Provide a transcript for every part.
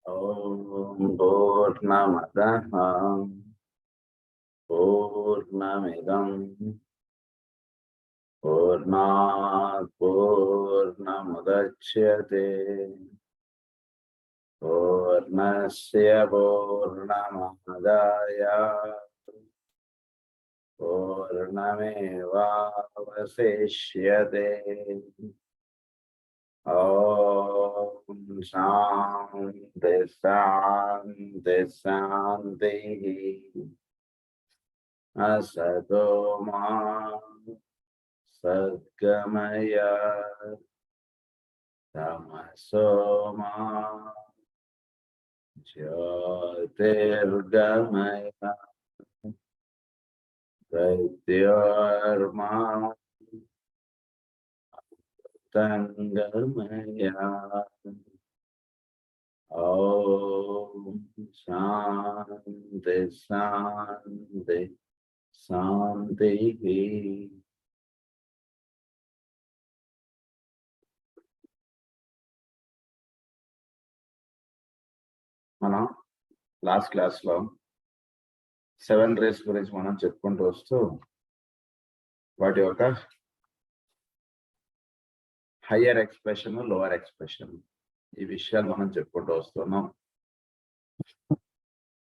ఓం పూర్ణమదః పూర్ణమిదం పూర్ణాత్ పూర్ణముదచ్యతే పూర్ణస్య పూర్ణమాదాయ పూర్ణమేవావశిష్యతే. ఓం శాంతి శాంతి శాంతి. అసతో మా సద్గమయ తమసో మా జ్యోతిర్గమయ ప్రత్యోర్మా తంగమయ. ఓం శాంతి శాంతి శాంతి. మనం లాస్ట్ క్లాస్లో 7 రేస్ గురించి మనం చెప్పుకుంటూ వస్తూ వాటి యొక్క హయ్యర్ ఎక్స్ప్రెషన్, లోవర్ ఎక్స్ప్రెషన్, ఈ విషయాలు మనం చెప్పుకుంటూ వస్తున్నాం.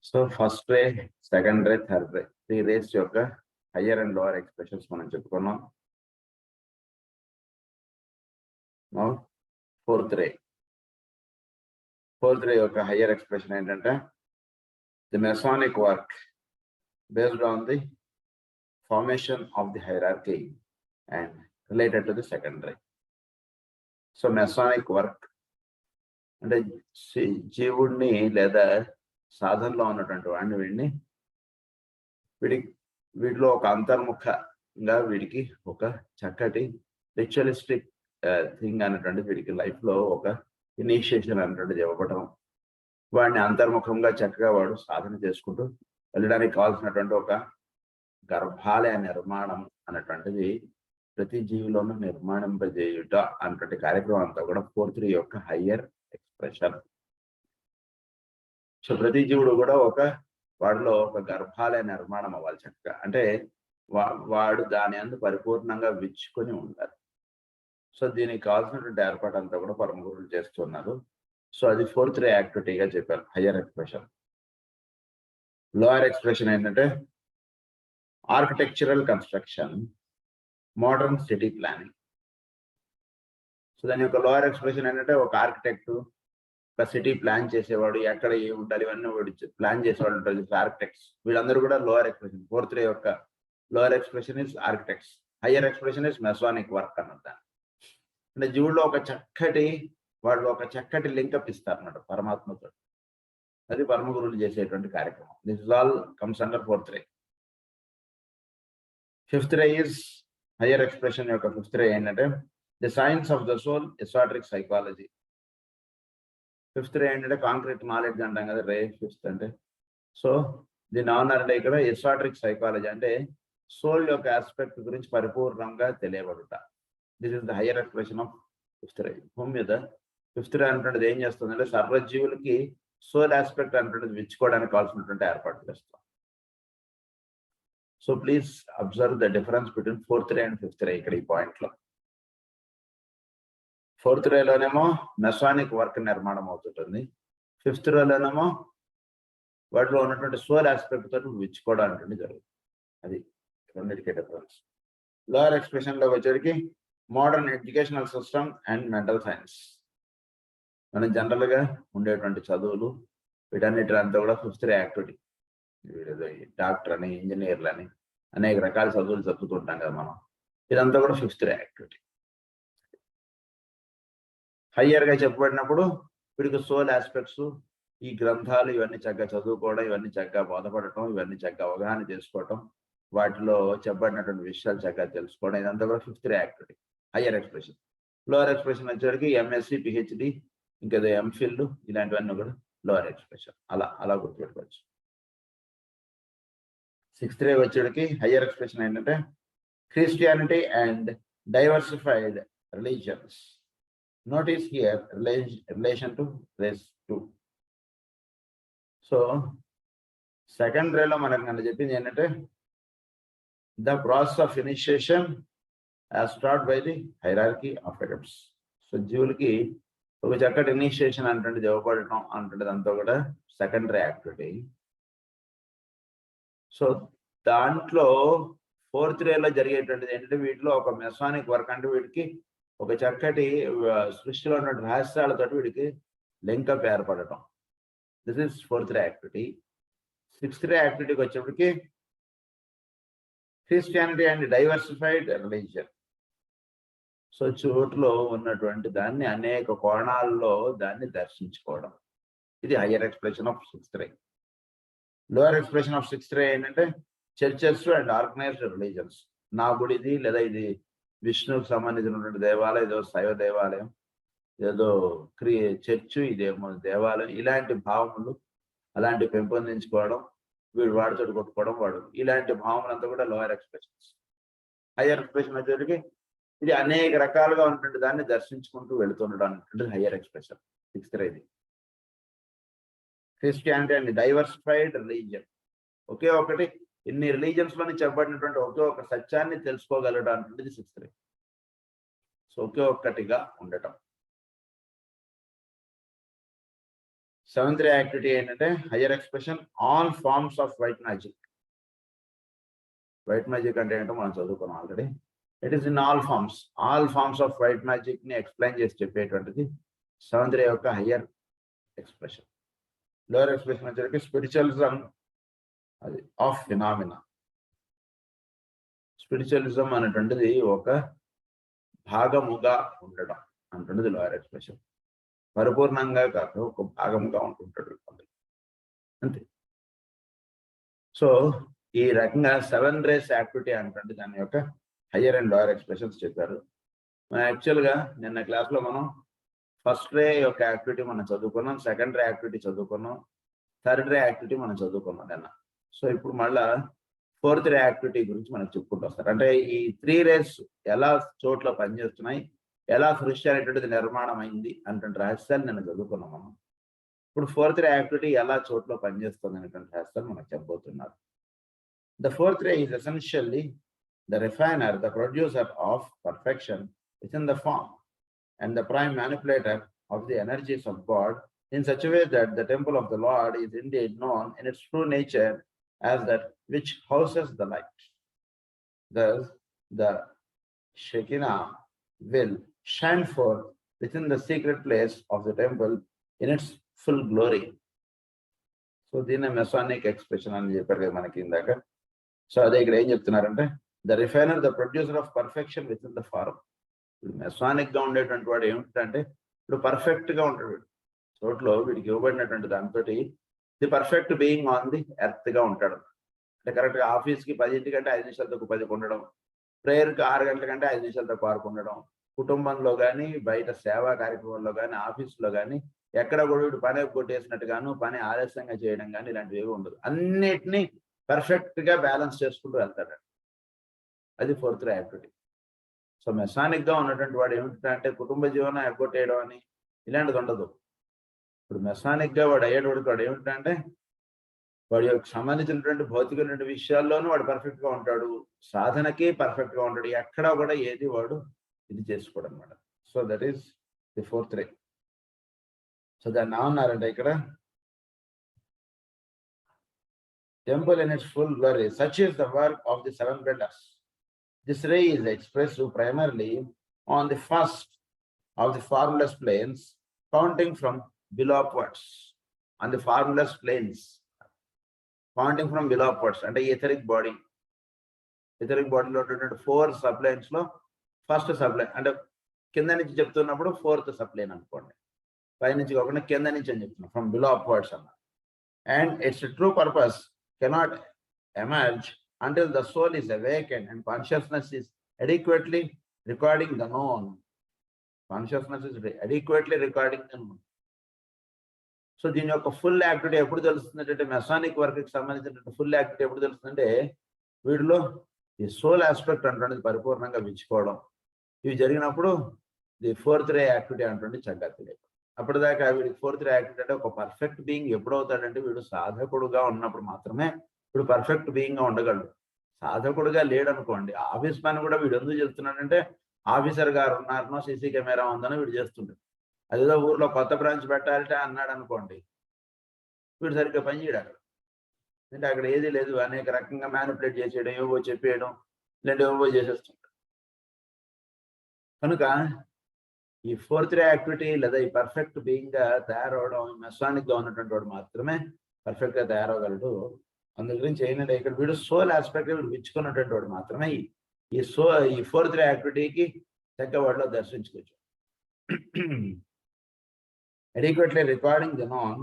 So first ray, second ray, third ray, 3 rays యొక్క హయ్యర్ అండ్ లోవర్ ఎక్స్ప్రెషన్స్ మనం చెప్పుకున్నాం. ఫోర్త్ రే యొక్క హయ్యర్ ఎక్స్ప్రెషన్ ఏంటంటే the Masonic work based on the formation of the hierarchy and related to the second ray. So Masonic work అంటే జీవుడిని లేదా సాధనలో ఉన్నటువంటి వాడిని వీడిలో ఒక అంతర్ముఖంగా వీడికి ఒక చక్కటి రిచువలిస్టిక్ థింగ్ అనేటువంటి వీడికి లైఫ్లో ఒక ఇనిషియేషన్ అనేటువంటిది ఇవ్వబడటం, వాడిని అంతర్ముఖంగా చక్కగా వాడు సాధన చేసుకుంటూ వెళ్ళడానికి కావాల్సినటువంటి ఒక గర్భాలయ నిర్మాణం అనేటువంటిది ప్రతి జీవిలోనూ నిర్మాణింపజేయుట అనేటువంటి కార్యక్రమం అంతా కూడా ఫోర్త్ రే యొక్క హయ్యర్ ఎక్స్ప్రెషన్. సో ప్రతి జీవుడు కూడా వాడిలో ఒక గర్భాలయ నిర్మాణం అవ్వాలి చక్కగా, అంటే వాడు దాని అందు పరిపూర్ణంగా విచ్చుకొని ఉండాలి. సో దీనికి కావాల్సినటువంటి ఏర్పాటు అంతా కూడా పరమ గురువులు చేస్తున్నారు. సో అది ఫోర్త్ రే యాక్టివిటీగా చెప్పారు, హయ్యర్ ఎక్స్ప్రెషన్. లోయర్ ఎక్స్ప్రెషన్ ఏంటంటే architectural construction, modern city planning. So దాని యొక్క లోయర్ ఎక్స్ప్రెషన్ ఏంటంటే ఒక ఆర్కిటెక్ట్ ఒక సిటీ ప్లాన్ చేసేవాడు, ఎక్కడ ఏ ఉండాలి ఇవన్నీ వాడు ప్లాన్ చేసేవాడు ఉంటారు, ఆర్కిటెక్ట్స్. వీళ్ళందరూ కూడా లోయర్ ఎక్స్ప్రెషన్. ఫోర్త్ రే యొక్క lower expression is architects, higher expression is Masonic work అన్నమాట. అంటే జీవుల్లో ఒక చక్కటి లింకప్ ఇస్తారన్నమాట పరమాత్మతో. అది పరమ గురువులు చేసేటువంటి కార్యక్రమం. This is all comes under fourth ray. Fifth ray is higher expression యొక్క ఫిఫ్త్ రే ఏంటంటే the science of the soul, esoteric psychology. Fifth ray ఏంటంటే కాంక్రీట్ నాలెడ్జ్ అంటాం కదా, రే ఫిఫ్త్ అంటే. సో దీని ఆనర్ అంటే ఇక్కడ ఎసోటరిక్ సైకాలజీ అంటే సోల్ యొక్క ఆస్పెక్ట్ గురించి పరిపూర్ణంగా తెలియబడుట. This is the higher expression of fifth ray. భూమి మీద ఫిఫ్త్ రే అనేటువంటిది ఏం చేస్తుందంటే సర్వజీవులకి సోల్ ఆస్పెక్ట్ అనేటువంటిది విచ్చుకోవడానికి కావాల్సినటువంటి ఏర్పాటు చేస్తాం. So please observe the difference between fourth ray and fifth ray. ఇక్కడ ఈ పాయింట్లో ఫోర్త్ రేలోనేమో మెసానిక్ వర్క్ నిర్మాణం అవుతుంటుంది, ఫిఫ్త్ రేలోనేమో వాటిలో ఉన్నటువంటి సోల్ ఆస్పెక్ట్ తోటి విచ్చుకోవడం అనేటువంటి జరుగుతుంది. అది రెండింటికి డిఫరెన్స్. లోయర్ ఎక్స్ప్రెషన్లో వచ్చేటికి modern educational system and mental science. మనం జనరల్గా ఉండేటువంటి చదువులు వీటన్నిటి అంతా కూడా ఫిఫ్త్ రే యాక్టివిటీ. డాక్టర్ అని, ఇంజనీర్లు అని అనేక రకాల చదువులు చదువుతుంటాం కదా మనం, ఇదంతా కూడా ఫిఫ్త్ రే యాక్టివిటీ. హయ్యర్గా చెప్పబడినప్పుడు వీడికి సోల్ ఆస్పెక్ట్స్, ఈ గ్రంథాలు ఇవన్నీ చక్కగా చదువుకోవడం, ఇవన్నీ చక్కగా బోధపడటం, ఇవన్నీ చక్కగా అవగాహన చేసుకోవటం, వాటిలో చెప్పబడినటువంటి విషయాలు చక్కగా తెలుసుకోవడం, ఇదంతా కూడా fifth ray activity, higher expression. Lower expression వచ్చేసరికి ఎంఎస్సి, పిహెచ్డి, ఇంకా ఎంఫిల్, ఇలాంటివన్నీ కూడా లోవర్ ఎక్స్ప్రెషన్. అలా గుర్తుపెట్టుకోవచ్చు. సిక్స్త్ రే వచ్చేటికి హయ్యర్ ఎక్స్ప్రెషన్ ఏంటంటే Christianity and diversified religions. Notice here relation to race 2. So second రేలో మనకు నన్ను చెప్పింది ఏంటంటే the process of initiation as start by the hierarchy of atoms. So జీవులకి ఒక చక్కటి ఇనిషియేషన్ అంటే ఇవ్వబడటం అంటే అంతా కూడా సెకండరీ యాక్టివిటీ. సో దాంట్లో ఫోర్త్ రేలో జరిగేటువంటిది ఏంటంటే వీటిలో ఒక మెసానిక్ వర్క్ అంటే వీటికి ఒక చక్కటి సృష్టిలో ఉన్న రహస్యాలతో వీడికి లింకప్ ఏర్పడటం. This is fourth ray activity. Sixth ray యాక్టివిటీకి వచ్చేప్పటికి Christianity and diversified religion. So చోట్లో ఉన్నటువంటి దాన్ని అనేక కోణాల్లో దాన్ని దర్శించుకోవడం. ఇది higher expression of sixth ray. Lower expression of sixth ray ఏంటంటే చర్చెస్ అండ్ ఆర్గనైజ్డ్ రిలీజన్స్. నా గుడిది లేదా ఇది విష్ణువుకు సంబంధించినటువంటి దేవాలయం, ఏదో శైవ దేవాలయం, ఏదో చర్చు, ఇదేమో దేవాలయం, ఇలాంటి భావములు అలాంటి పెంపొందించుకోవడం, వీడు వాడితో కొట్టుకోవడం, వాడు ఇలాంటి భావములంతా కూడా లోయర్ ఎక్స్ప్రెషన్స్. హయ్యర్ ఎక్స్ప్రెషన్ వచ్చేసరికి ఇది అనేక రకాలుగా ఉన్నటువంటి దాన్ని దర్శించుకుంటూ వెళుతుండడం అనేటువంటి హయ్యర్ ఎక్స్ప్రెషన్ సిక్స్త్ రేది. Christianity and diversified religion. ఒకే ఒకటి ఇన్ని రిలీజియన్స్ లోని చెప్పబడినటువంటి ఒకే ఒక సత్యాన్ని తెలుసుకోగలడం అనేటువంటిది సిక్స్త్ రే. సో ఒకే ఒక్కటిగా ఉండటం. సెవెంత్ రే యాక్టివిటీ ఏంటంటే higher expression all forms of white magic. White magic అంటే ఏంటో మనం చదువుకున్నాం already. It is in all forms of white magic ని ఎక్స్ప్లెయిన్ చేసి చెప్పేటువంటిది సెవెంత్ రే యొక్క హయ్యర్ ఎక్స్ప్రెషన్. లోయర్ ఎక్స్ప్రెషన్ వచ్చేసరికి స్పిరిచువలిజం అది ఆఫ్ ఫినామినా. స్పిరిచువలిజం అనేటువంటిది ఒక భాగముగా ఉండడం అంటున్నది లోయర్ ఎక్స్ప్రెషన్. పరిపూర్ణంగా కాక ఒక భాగముగా ఉంటుంటాడు అంతే. సో ఈ రకంగా 7 రేస్ యాక్టివిటీ అంటే దాని యొక్క హయ్యర్ అండ్ లోయర్ ఎక్స్ప్రెషన్స్ చెప్పారు. మనం యాక్చువల్గా నిన్న క్లాస్లో మనం ఫస్ట్ రే యొక్క యాక్టివిటీ మనం చదువుకున్నాం, సెకండ్ రే యాక్టివిటీ చదువుకున్నాం, థర్డ్ రే యాక్టివిటీ మనం చదువుకున్నాం నిన్న. సో ఇప్పుడు మళ్ళా ఫోర్త్ రే యాక్టివిటీ గురించి మనం చెప్పుకుంటూ వస్తారు. అంటే ఈ 3 రేస్ ఎలా చోట్ల పనిచేస్తున్నాయి, ఎలా సృష్టి అనేటువంటిది నిర్మాణం అయింది అంటే రహస్యాలు నిన్న చదువుకున్నాం మనం. ఇప్పుడు ఫోర్త్ రే యాక్టివిటీ ఎలా చోట్ల పనిచేస్తుంది అనేటువంటి రహస్యాలు మనకు చెప్పబోతున్నారు. The fourth ray is essentially the refiner, the producer of perfection within the form, and the prime manipulator of the energies of God in such a way that the temple of the Lord is indeed known in its true nature as that which houses the light. Thus, the Shekinah will shine forth within the secret place of the temple in its full glory. So, this is a Masonic expression అని చెప్పారు కదా మనకి ఇందాక. So అదే ఇక్కడ ఏం చెప్తున్నారంటే the refiner the producer of perfection within the form. ఇప్పుడు మెసానిక్ గా ఉండేటువంటి వాడు ఏమిటంటే ఇప్పుడు పర్ఫెక్ట్ గా ఉంటాడు. చోట్లో వీడికి ఇవ్వబడినటువంటి దాంతో the perfect being on the earth గా ఉంటాడు. అంటే కరెక్ట్ గా ఆఫీస్కి 10 కంటే 5 నిమిషాలతో 10 ఉండడం, ప్రేయర్కి 6 గంటల కంటే 5 నిమిషాలతో 6 ఉండడం, కుటుంబంలో కానీ బయట సేవా కార్యక్రమాల్లో కానీ ఆఫీసులో కానీ ఎక్కడ కూడా వీడు పని కొట్టేసినట్టుగాను పని ఆలస్యంగా చేయడం కానీ ఇలాంటివి ఏవి ఉండదు. అన్నిటినీ పర్ఫెక్ట్ గా బ్యాలెన్స్ చేసుకుంటూ వెళ్తాడు. అది fourth ray activity. So Masonic గా ఉన్నటువంటి వాడు ఏమిటంటే కుటుంబ జీవనం ఎగ్గొట్టేయడం అని ఇలాంటిది ఉండదు. ఇప్పుడు మెసానిక్ గా వాడు అయ్యేటోడికి వాడు ఏమిటంటే వాడి యొక్క సంబంధించినటువంటి భౌతికమైన విషయాల్లోనూ వాడు పర్ఫెక్ట్ గా ఉంటాడు, సాధనకి పర్ఫెక్ట్ గా ఉంటాడు, ఎక్కడా కూడా ఏది వాడు ఇది చేసుకోవడం అనమాట. So that is the fourth ray. So దాన్ని ఏమన్నారంటే ఇక్కడ temple in its full glory, such is the work of the 7 builders. This ray is expressed primarily on the first of the formless planes, counting from below upwards. On the formless planes, counting from below upwards, and the etheric body లో 4 సబ్లైన్స్ లో first సబ్లైన్ అంటే కింద నుంచి చెప్తున్నప్పుడు 4th సబ్లైన్ అనుకోండి, పై నుంచి కాకుండా కింద నుంచి అని చెప్తున్నాం, ఫ్రమ్ బిలో అప్వర్డ్స్ అన్న. And it's true purpose cannot emerge until the soul is awakened and consciousness is adequately recording the known. Consciousness is adequately recording the known. So దీని యొక్క ఫుల్ యాక్టివిటీ ఎప్పుడు తెలుస్తుందంటే మెసానిక్ వర్క్ కి సంబంధించినటువంటి full activity ఎప్పుడు తెలుస్తుందంటే వీటిలో ఈ soul aspect అంటున్నది పరిపూర్ణంగా విచ్చుకోవడం, ఇవి జరిగినప్పుడు ది ఫోర్త్ రే యాక్టివిటీ అంటుండే చక్కగా తెలియదు. అప్పటిదాకా వీడికి ఫోర్త్ రే యాక్టివిటీ అంటే ఒక పర్ఫెక్ట్ బీయింగ్ ఎప్పుడు అవుతాడంటే వీడు సాధకుడుగా ఉన్నప్పుడు మాత్రమే వీడు పర్ఫెక్ట్ బీయింగ్ గా ఉండగలడు. సాధకుడుగా లేడనుకోండి, ఆఫీస్ పని కూడా వీడు ఎందుకు చేస్తున్నాడంటే ఆఫీసర్ గారు ఉన్నారనో సీసీ కెమెరా ఉందనో వీడు చేస్తుంటాడు. అదేదో ఊర్లో కొత్త బ్రాంచ్ పెట్టాలంటే అన్నాడు అనుకోండి, వీడు సరిగ్గా పని చేయడు అక్కడ. అంటే అక్కడ ఏది లేదు, అనేక రకంగా మ్యానిపులేట్ చేసేయడం, ఏవో చెప్పేయడం, ఇలాంటి ఏవో చేసేస్తుంటాడు. కనుక ఈ ఫోర్త్ రే యాక్టివిటీ లేదా ఈ పర్ఫెక్ట్ బీయింగ్ గా తయారవడం మెసానిక్ గా ఉన్నటువంటి వాడు మాత్రమే పర్ఫెక్ట్ గా తయారవగలడు. అందు గురించి ఏంటంటే ఇక్కడ వీడు సోల్ ఆస్పెక్ట్ వీడు విచ్చుకున్నటువంటి వాడు మాత్రమే ఈ ఫోర్త్ రే యాక్టివిటీకి చక్కగా వాడిలో దర్శించుకోవచ్చు. Adequately recording the known,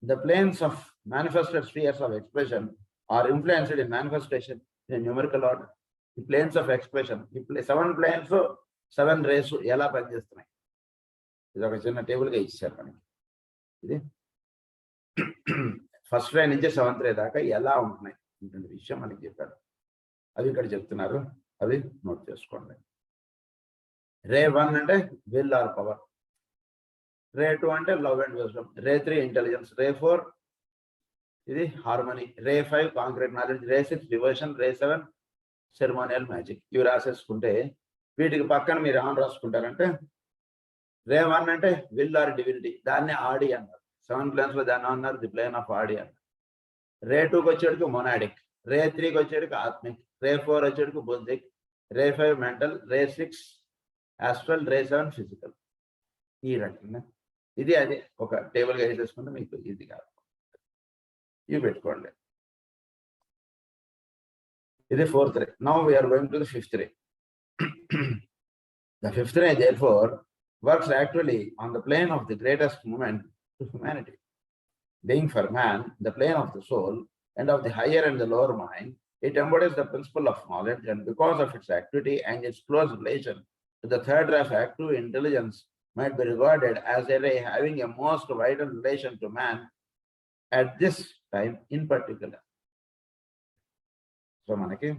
the planes of manifested spheres of expression are influenced in manifestation in a numerical order. The planes of expression, 7 planes, 7 rays ఎలా పనిచేస్తున్నాయి, ఇది ఒక చిన్న టేబుల్ గా ఇచ్చారు మనకి. ఇది ఫస్ట్ రే నుంచి 7th రే దాకా ఎలా ఉంటున్నాయి ఇటువంటి విషయం మనకి చెప్పారు. అవి ఇక్కడ చెప్తున్నారు, అవి నోట్ చేసుకోండి. రే 1 అంటే విల్ ఆర్ పవర్, రే 2 అంటే love and wisdom, ray 3 intelligence, ray 4 ఇది harmony, ray 5 concrete knowledge, ray 6 devotion, ray 7 ceremonial magic. ఇవి రాసేసుకుంటే వీటికి పక్కన మీరు ఏమని రాసుకుంటారంటే రే 1 అంటే విల్ ఆర్ డివినిటీ, దాన్ని ఆడి అన్నారు. 7 ప్లేన్స్ లో దాన్ని అన్నారు ది ప్లేన్ ఆఫ్ ఆడి అన్నారు. రే 2కి వచ్చేటికి మొనాడిక్, రే 3కి వచ్చేటికి ఆత్మిక్, రే 4 వచ్చేటికి బుద్ధిక్, రే 5 మెంటల్, రే 6 ఆస్ట్రల్, రే 7 ఫిజికల్. ఈ రకంగా ఇది అదే ఒక టేబుల్ గా వేసేసుకుంటే మీకు ఇది కాదు. ఇవి పెట్టుకోండి. ఇది 4th ray. Now we are going to the 5th ray. The 5th ray therefore works actually on the plane of the greatest moment to humanity. Being for man the plane of the soul and of the higher and the lower mind, it embodies the principle of knowledge, and because of its activity and its close relation to the third ray of active intelligence, might be regarded as a ray having a most vital relation to man at this time in particular. So మనకి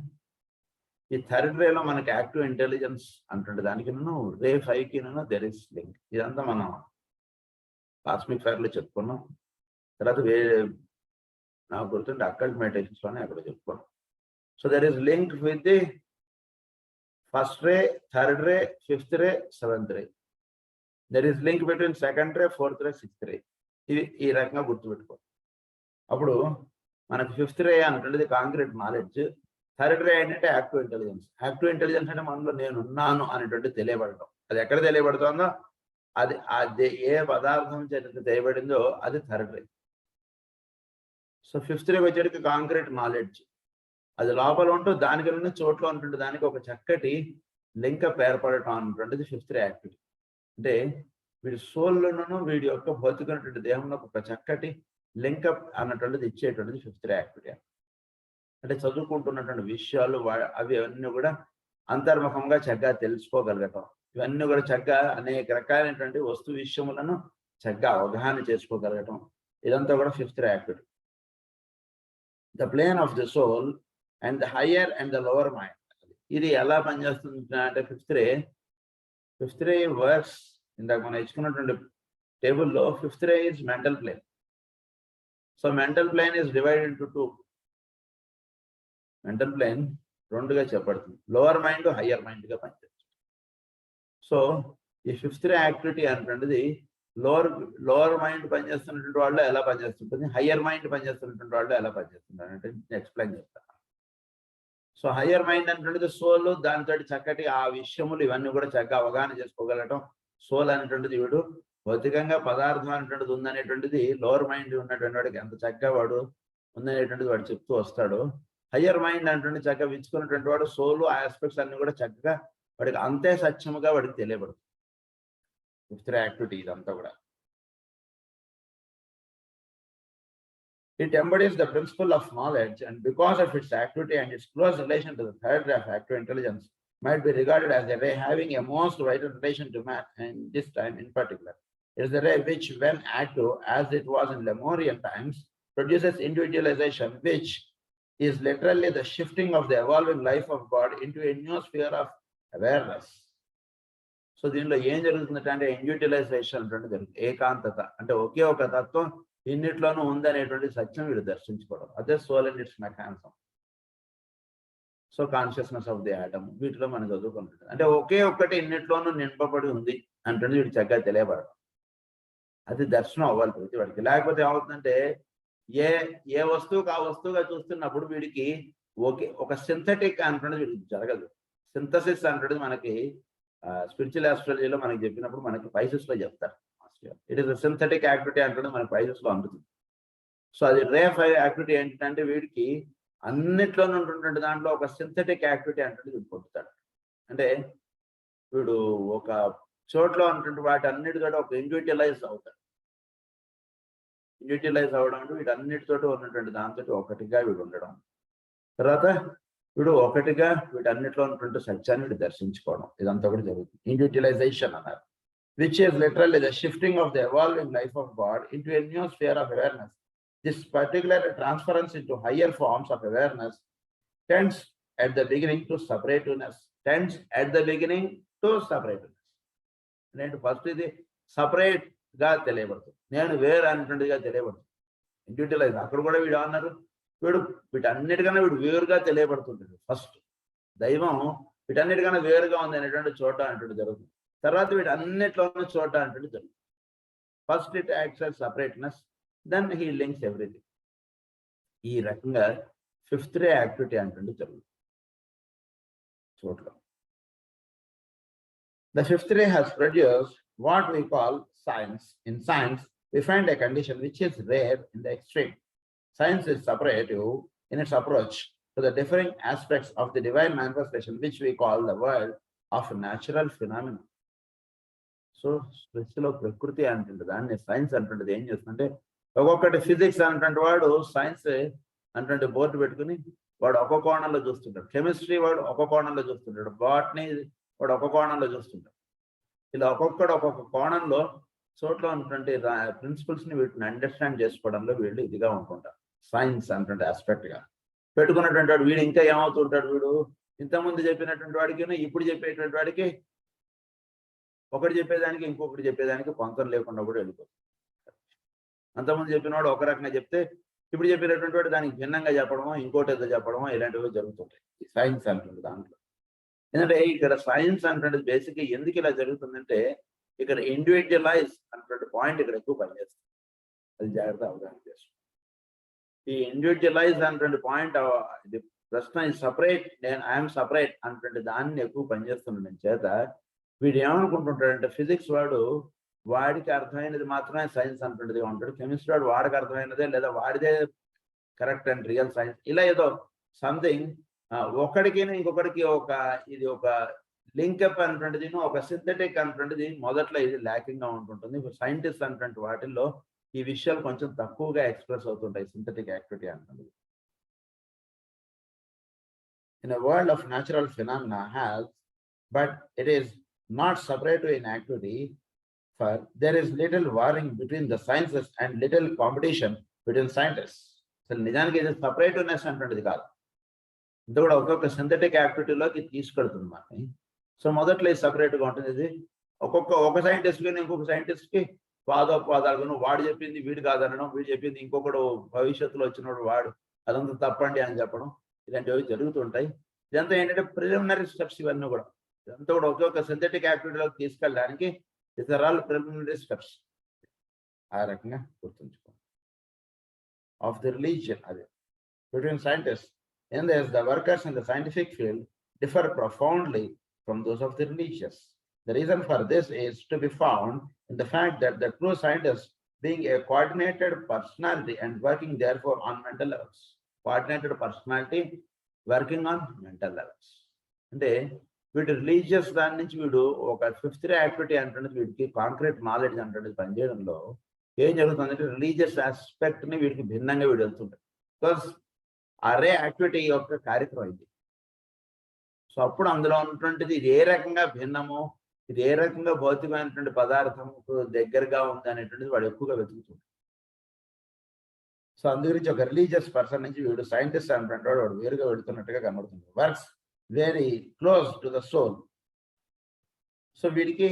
ఈ third రేలో మనకి active intelligence అంటే దానికి రే 5కి there is link. ఇదంతా మనం cosmic fire లో చెప్పుకున్నాం. తర్వాత నాకు గుర్తుంటే అక్కల్ట్ మెడిటేషన్స్ లోనే అక్కడ చెప్పుకున్నాం. So there is link with the first ray, third ray, 5th ray, 7th ray. There is link between 2nd ray, 4th ray, 6th రే. ఇది ఈ రకంగా గుర్తుపెట్టుకోవాలి. అప్పుడు మనకు 5th రే అనేటువంటిది కాంక్రీట్ నాలెడ్జ్, థర్డ్ రే ఏంటంటే యాక్టివ్ ఇంటెలిజెన్స్. యాక్టివ్ ఇంటెలిజెన్స్ అంటే మనలో నేనున్నాను అనేటువంటి తెలియబడటం. అది ఎక్కడ తెలియబడుతుందో అది ఏ పదార్థం చేత తెలియబడిందో అది థర్డ్ రే. సో 5th రే వచ్చేటికి కాంక్రీట్ నాలెడ్జ్, అది లోపల ఉంటూ దానికి ఉన్న చోట్ల ఉంటుంది, దానికి ఒక చక్కటి లింకప్ ఏర్పడటం అనేటువంటిది 5th రే యాక్టివిటీ. అంటే వీడి సోల్లోనూ వీడి యొక్క భౌతికమైనటువంటి దేహంలో ఒక చక్కటి లింకప్ అన్నటువంటిది ఇచ్చేటువంటిది 5th రే యాక్టివిటీ. అంటే చదువుకుంటున్నటువంటి విషయాలు అవి అన్నీ కూడా అంతర్ముఖంగా చక్కగా తెలుసుకోగలగటం, ఇవన్నీ కూడా చక్కగా అనేక రకాలైనటువంటి వస్తు విషయములను చక్కగా అవగాహన చేసుకోగలగటం, ఇదంతా కూడా 5th ray activity. The plane of the soul and the higher and the lower mind. ఇది ఎలా పనిచేస్తుంది అంటే 5th రే వర్క్స్ ఇందాక మనం ఇచ్చుకున్నటువంటి టేబుల్లో 5th ray is mental plane. So mental plane is divided into 2. మెంటల్ ప్లేన్ 2గా చెప్పబడుతుంది. లోవర్ మైండ్, హయ్యర్ మైండ్ గా పనిచేస్తుంది. సో ఈ 5th రే యాక్టివిటీ అనేటువంటిది లోవర్ మైండ్ పనిచేస్తున్నటువంటి వాళ్ళు ఎలా పనిచేస్తుంటుంది, హయ్యర్ మైండ్ పనిచేస్తున్నటువంటి వాళ్ళు ఎలా పనిచేస్తుంది అంటే నేను ఎక్స్ప్లెయిన్ చేస్తాను. సో హయ్యర్ మైండ్ అనేటువంటిది సోల్, దానితో చక్కటి ఆ విషయములు ఇవన్నీ కూడా చక్కగా అవగాహన చేసుకోగలటం. సోల్ అనేటువంటిది వీడు భౌతికంగా పదార్థం అనేటువంటిది ఉందనేటువంటిది లోవర్ మైండ్ ఉన్నటువంటి వాడికి ఎంత చక్కగా వాడు ఉందనేటువంటిది వాడు చెప్తూ వస్తాడు. హయ్యర్ మైండ్ అనేటువంటి చక్కగా విచ్చుకున్నటువంటి వాడు సోలు ఆ ఆస్పెక్ట్స్ అన్ని కూడా చక్కగా వాడికి అంతే సత్యముగా వాడికి తెలియబడుతుంది. 5th రే యాక్టివిటీ ఇదంతా కూడా. It embodies the principle of knowledge, and because of its activity and its close relation to the third ray of active intelligence, might be regarded as a ray having a most vital relation to man, and this time in particular. It is the ray which, when active, as it was in Lemurian times, produces individualization, which is literally the shifting of the evolving life of God into a new sphere of awareness. So దీనిలో ఏం జరుగుతుందంటే individualisation అంటే జరుగుతుంది. ఏకాంతత అంటే ఒకే ఒక తత్వం ఇన్నిట్లోనూ ఉందనేటువంటి సత్యం వీడు దర్శించుకోవడం. అదే soul and its mechanism. So consciousness of the atom వీటిలో మనం చదువుకుంటుంది. అంటే ఒకే ఒక్కటి ఇన్నిట్లోనూ నింపబడి ఉంది అంటే వీడు చక్కగా తెలియబడడం. అది దర్శనం అవ్వాలి ప్రతి వాడికి. లేకపోతే ఏమవుతుందంటే ఏ వస్తువుకి ఆ వస్తువుగా చూస్తున్నప్పుడు వీడికి ఒక సింథటిక్ అంటున్నది వీడికి జరగదు. సింథసిస్ అంటున్నది మనకి స్పిరిచువల్ ఆస్ట్రాలజీలో మనకి చెప్పినప్పుడు మనకి పైసెస్ లో చెప్తారు. ఇట్ ఈస్ సింథటిక్ యాక్టివిటీ అంటున్నది మనకి పైసెస్ లో అందుతుంది. సో అది రే ఆఫ్ యాక్టివిటీ ఏంటంటే వీడికి అన్నిట్లోనూ ఉంటున్నటువంటి దాంట్లో ఒక సింథటిక్ యాక్టివిటీ అంటే వీడు పొందుతాడు. అంటే వీడు ఒక చోట్ల ఉన్నటువంటి వాటి అన్నిటితో ఒక ఇండివిజువలైజ్ అవుతాడు. ఇండివిజువలైజ్ అవడం అంటే వీటన్నిటితోటి ఉన్నటువంటి దాంతో ఒకటిగా వీడు ఉండడం. తర్వాత వీడు ఒకటిగా వీటన్నిటిలో ఉన్నటువంటి సత్యాన్ని వీడు దర్శించుకోవడం. ఇదంతా కూడా జరుగుతుంది. ఇండివిజువలైజేషన్ అన్నారు. Which is literally the shifting of the evolving life of God into a new sphere of awareness. This particular transference into higher forms of awareness tends at the beginning to separateness. And first ఇది separate గా తెలియబడుతుంది. నేను వేరు అన్నట్టుగా తెలియబడుతుంది. Individualise అక్కడ కూడా వీడు అన్నారు వీటన్నిటికన్నా వీడు వేరుగా తెలియబడుతుంటాడు. ఫస్ట్ దైవం వీటన్నిటికన్నా వేరుగా ఉంది అనేటువంటి చోట అంటూ జరుగుతుంది. తర్వాత వీటన్నిటిలోనూ చోట అంటూ జరుగుతుంది. First it acts as separateness, then he links everything. ఈ రకంగా ఫిఫ్త్ రే యాక్టివిటీ అంటే జరుగుతుంది చోట్ల. The fifth ray has produced what we call science. In science, we find a condition which is rare in the extreme. Science is separative in its approach to the differing aspects of the divine manifestation, which we call the world of natural phenomena. So సృష్టిలో ప్రకృతి అంటుంటుంది, దాన్ని science అంటుంటుంది. ఏం చేస్తుందంటే ఒక్కొక్కటి physics అనేటువంటి వాడు science అంటే board పెట్టుకుని వాడు ఒక కోణంలో చూస్తుంటాడు. కెమిస్ట్రీ వాడు ఒక కోణంలో చూస్తుంటాడు. బాటనీ వాడు ఒక కోణంలో చూస్తుంటాడు. ఇలా ఒక్కొక్క కోణంలో చోట్ల ఉన్నటువంటి ప్రిన్సిపల్స్ ని వీటిని అండర్స్టాండ్ చేసుకోవడంలో వీళ్ళు ఇదిగా ఉంటుంటారు. సైన్స్ అనేటువంటి ఆస్పెక్ట్ గా పెట్టుకున్నటువంటి వాడు వీడు ఇంకా ఏమవుతుంటాడు, వీడు ఇంతకుముందు చెప్పినటువంటి వాడికి ఇప్పుడు చెప్పేటువంటి వాడికి ఒకటి చెప్పేదానికి ఇంకొకటి చెప్పేదానికి పొంతం లేకుండా కూడా వెళ్ళిపోతుంది. అంతకుముందు చెప్పినవాడు ఒక రకంగా చెప్తే ఇప్పుడు చెప్పినటువంటి వాడు దానికి భిన్నంగా చెప్పడమో ఇంకోటి ఏదో చెప్పడమో ఇలాంటివి జరుగుతుంటాయి. సైన్స్ అంటుంది దాంట్లో. ఎందుకంటే ఇక్కడ సైన్స్ అంటే బేసిక్ ఎందుకు ఇలా జరుగుతుందంటే ఇక్కడ ఇండివిజువలైజ్ అన్నటువంటి పాయింట్ ఇక్కడ ఎక్కువ పనిచేస్తుంది. అది జాగ్రత్త అవగాహన చేస్తుంది. ఈ ఇండివిజువలైజ్ అన్నటువంటి పాయింట్ ఇది ప్రశ్న సపరేట్, నేను ఐఎమ్ సపరేట్ అన్నటువంటి దాన్ని ఎక్కువ పనిచేస్తున్నాను చేత వీడు ఏమనుకుంటుంటాడంటే ఫిజిక్స్ వాడు వాడికి అర్థమైనది మాత్రమే సైన్స్ అంటుండేది ఉంటాడు. కెమిస్ట్రీ వాడు వాడికి అర్థమైనదే లేదా వాడిదే కరెక్ట్ అండ్ రియల్ సైన్స్. ఇలా ఏదో సంథింగ్ ఒకడికి ఇంకొకటికి ఇది ఒక లింకప్ అనేటువంటిది ఒక సింథటిక్ అనేటువంటిది మొదట్లో ఇది ల్యాకింగ్ గా ఉంటుంటుంది. సైంటిస్ట్ అనేటువంటి వాటిల్లో ఈ విషయాలు కొంచెం తక్కువగా ఎక్స్ప్రెస్ అవుతుంటాయి. సింథటిక్ యాక్టివిటీ అంటుంది. In a world of natural phenomena has but it is not separative in activity, for there is little warring between the sciences and little competition between scientists. So నిజానికి ఇది సపరేటివ్నెస్ అంటున్నది కాదు, ఇది కూడా ఒక్కొక్క synthetic యాక్టివిటీలోకి తీసుకెడుతుంది మనని. So మొదట్లో ఇది సపరేట్గా ఉంటుంది. ఇది ఒక సైంటిస్ట్ కి ఇంకొక సైంటిస్ట్ కి పాదాలు వాడు చెప్పింది వీడు కాదనడం, వీడు చెప్పింది ఇంకొకడు భవిష్యత్తులో వచ్చినప్పుడు వాడు అదంతా తప్పండి అని చెప్పడం, ఇలాంటివి జరుగుతుంటాయి. ఇదంతా ఏంటంటే ప్రిలిమినరీ స్టెప్స్. ఇవన్నీ కూడా ఇదంతా కూడా ఒక్కొక్క సింథటిక్ యాక్టివిటీలోకి తీసుకెళ్ళడానికి ఇతర ప్రిలిమినరీ స్టెప్స్. ఆ రకంగా గుర్తుంచుకోండి. ఆఫ్ ది రిలీజియన్ అదే between scientist in this the workers in the scientific field differ profoundly from those of the religious. The reason for this is to be found in the fact that the true scientist being a coordinated personality and working therefore on mental levels. Coordinated personality working on mental levels. అంటే వీడు religious దాని నుంచి వీడు ఒక fifth ray activity అంటున్నది వీడికి concrete knowledge అంటున్నది పనిచేయడంలో ఏం జరుగుతుందంటే రిలీజియస్ ఆస్పెక్ట్ ని వీడికి భిన్నంగా వీడు వెళ్తుంటాడు. బికాస్ అరే యాక్టివిటీ యొక్క కార్యక్రమం ఇది. సో అప్పుడు అందులో ఉన్నటువంటిది ఇది ఏ రకంగా భిన్నమో, ఇది ఏ రకంగా భౌతికమైనటువంటి పదార్థంకు దగ్గరగా ఉంది అనేటువంటిది వాడు ఎక్కువగా వెతుకుతుంటాడు. సో అందు గురించి ఒక రిలీజియస్ పర్సన్ నుంచి వీడు సైంటిస్ట్ అంటుంటే వాడు వేరుగా వెళుతున్నట్టుగా కనబడుతుంది. Works very close to the soul. So వీడికి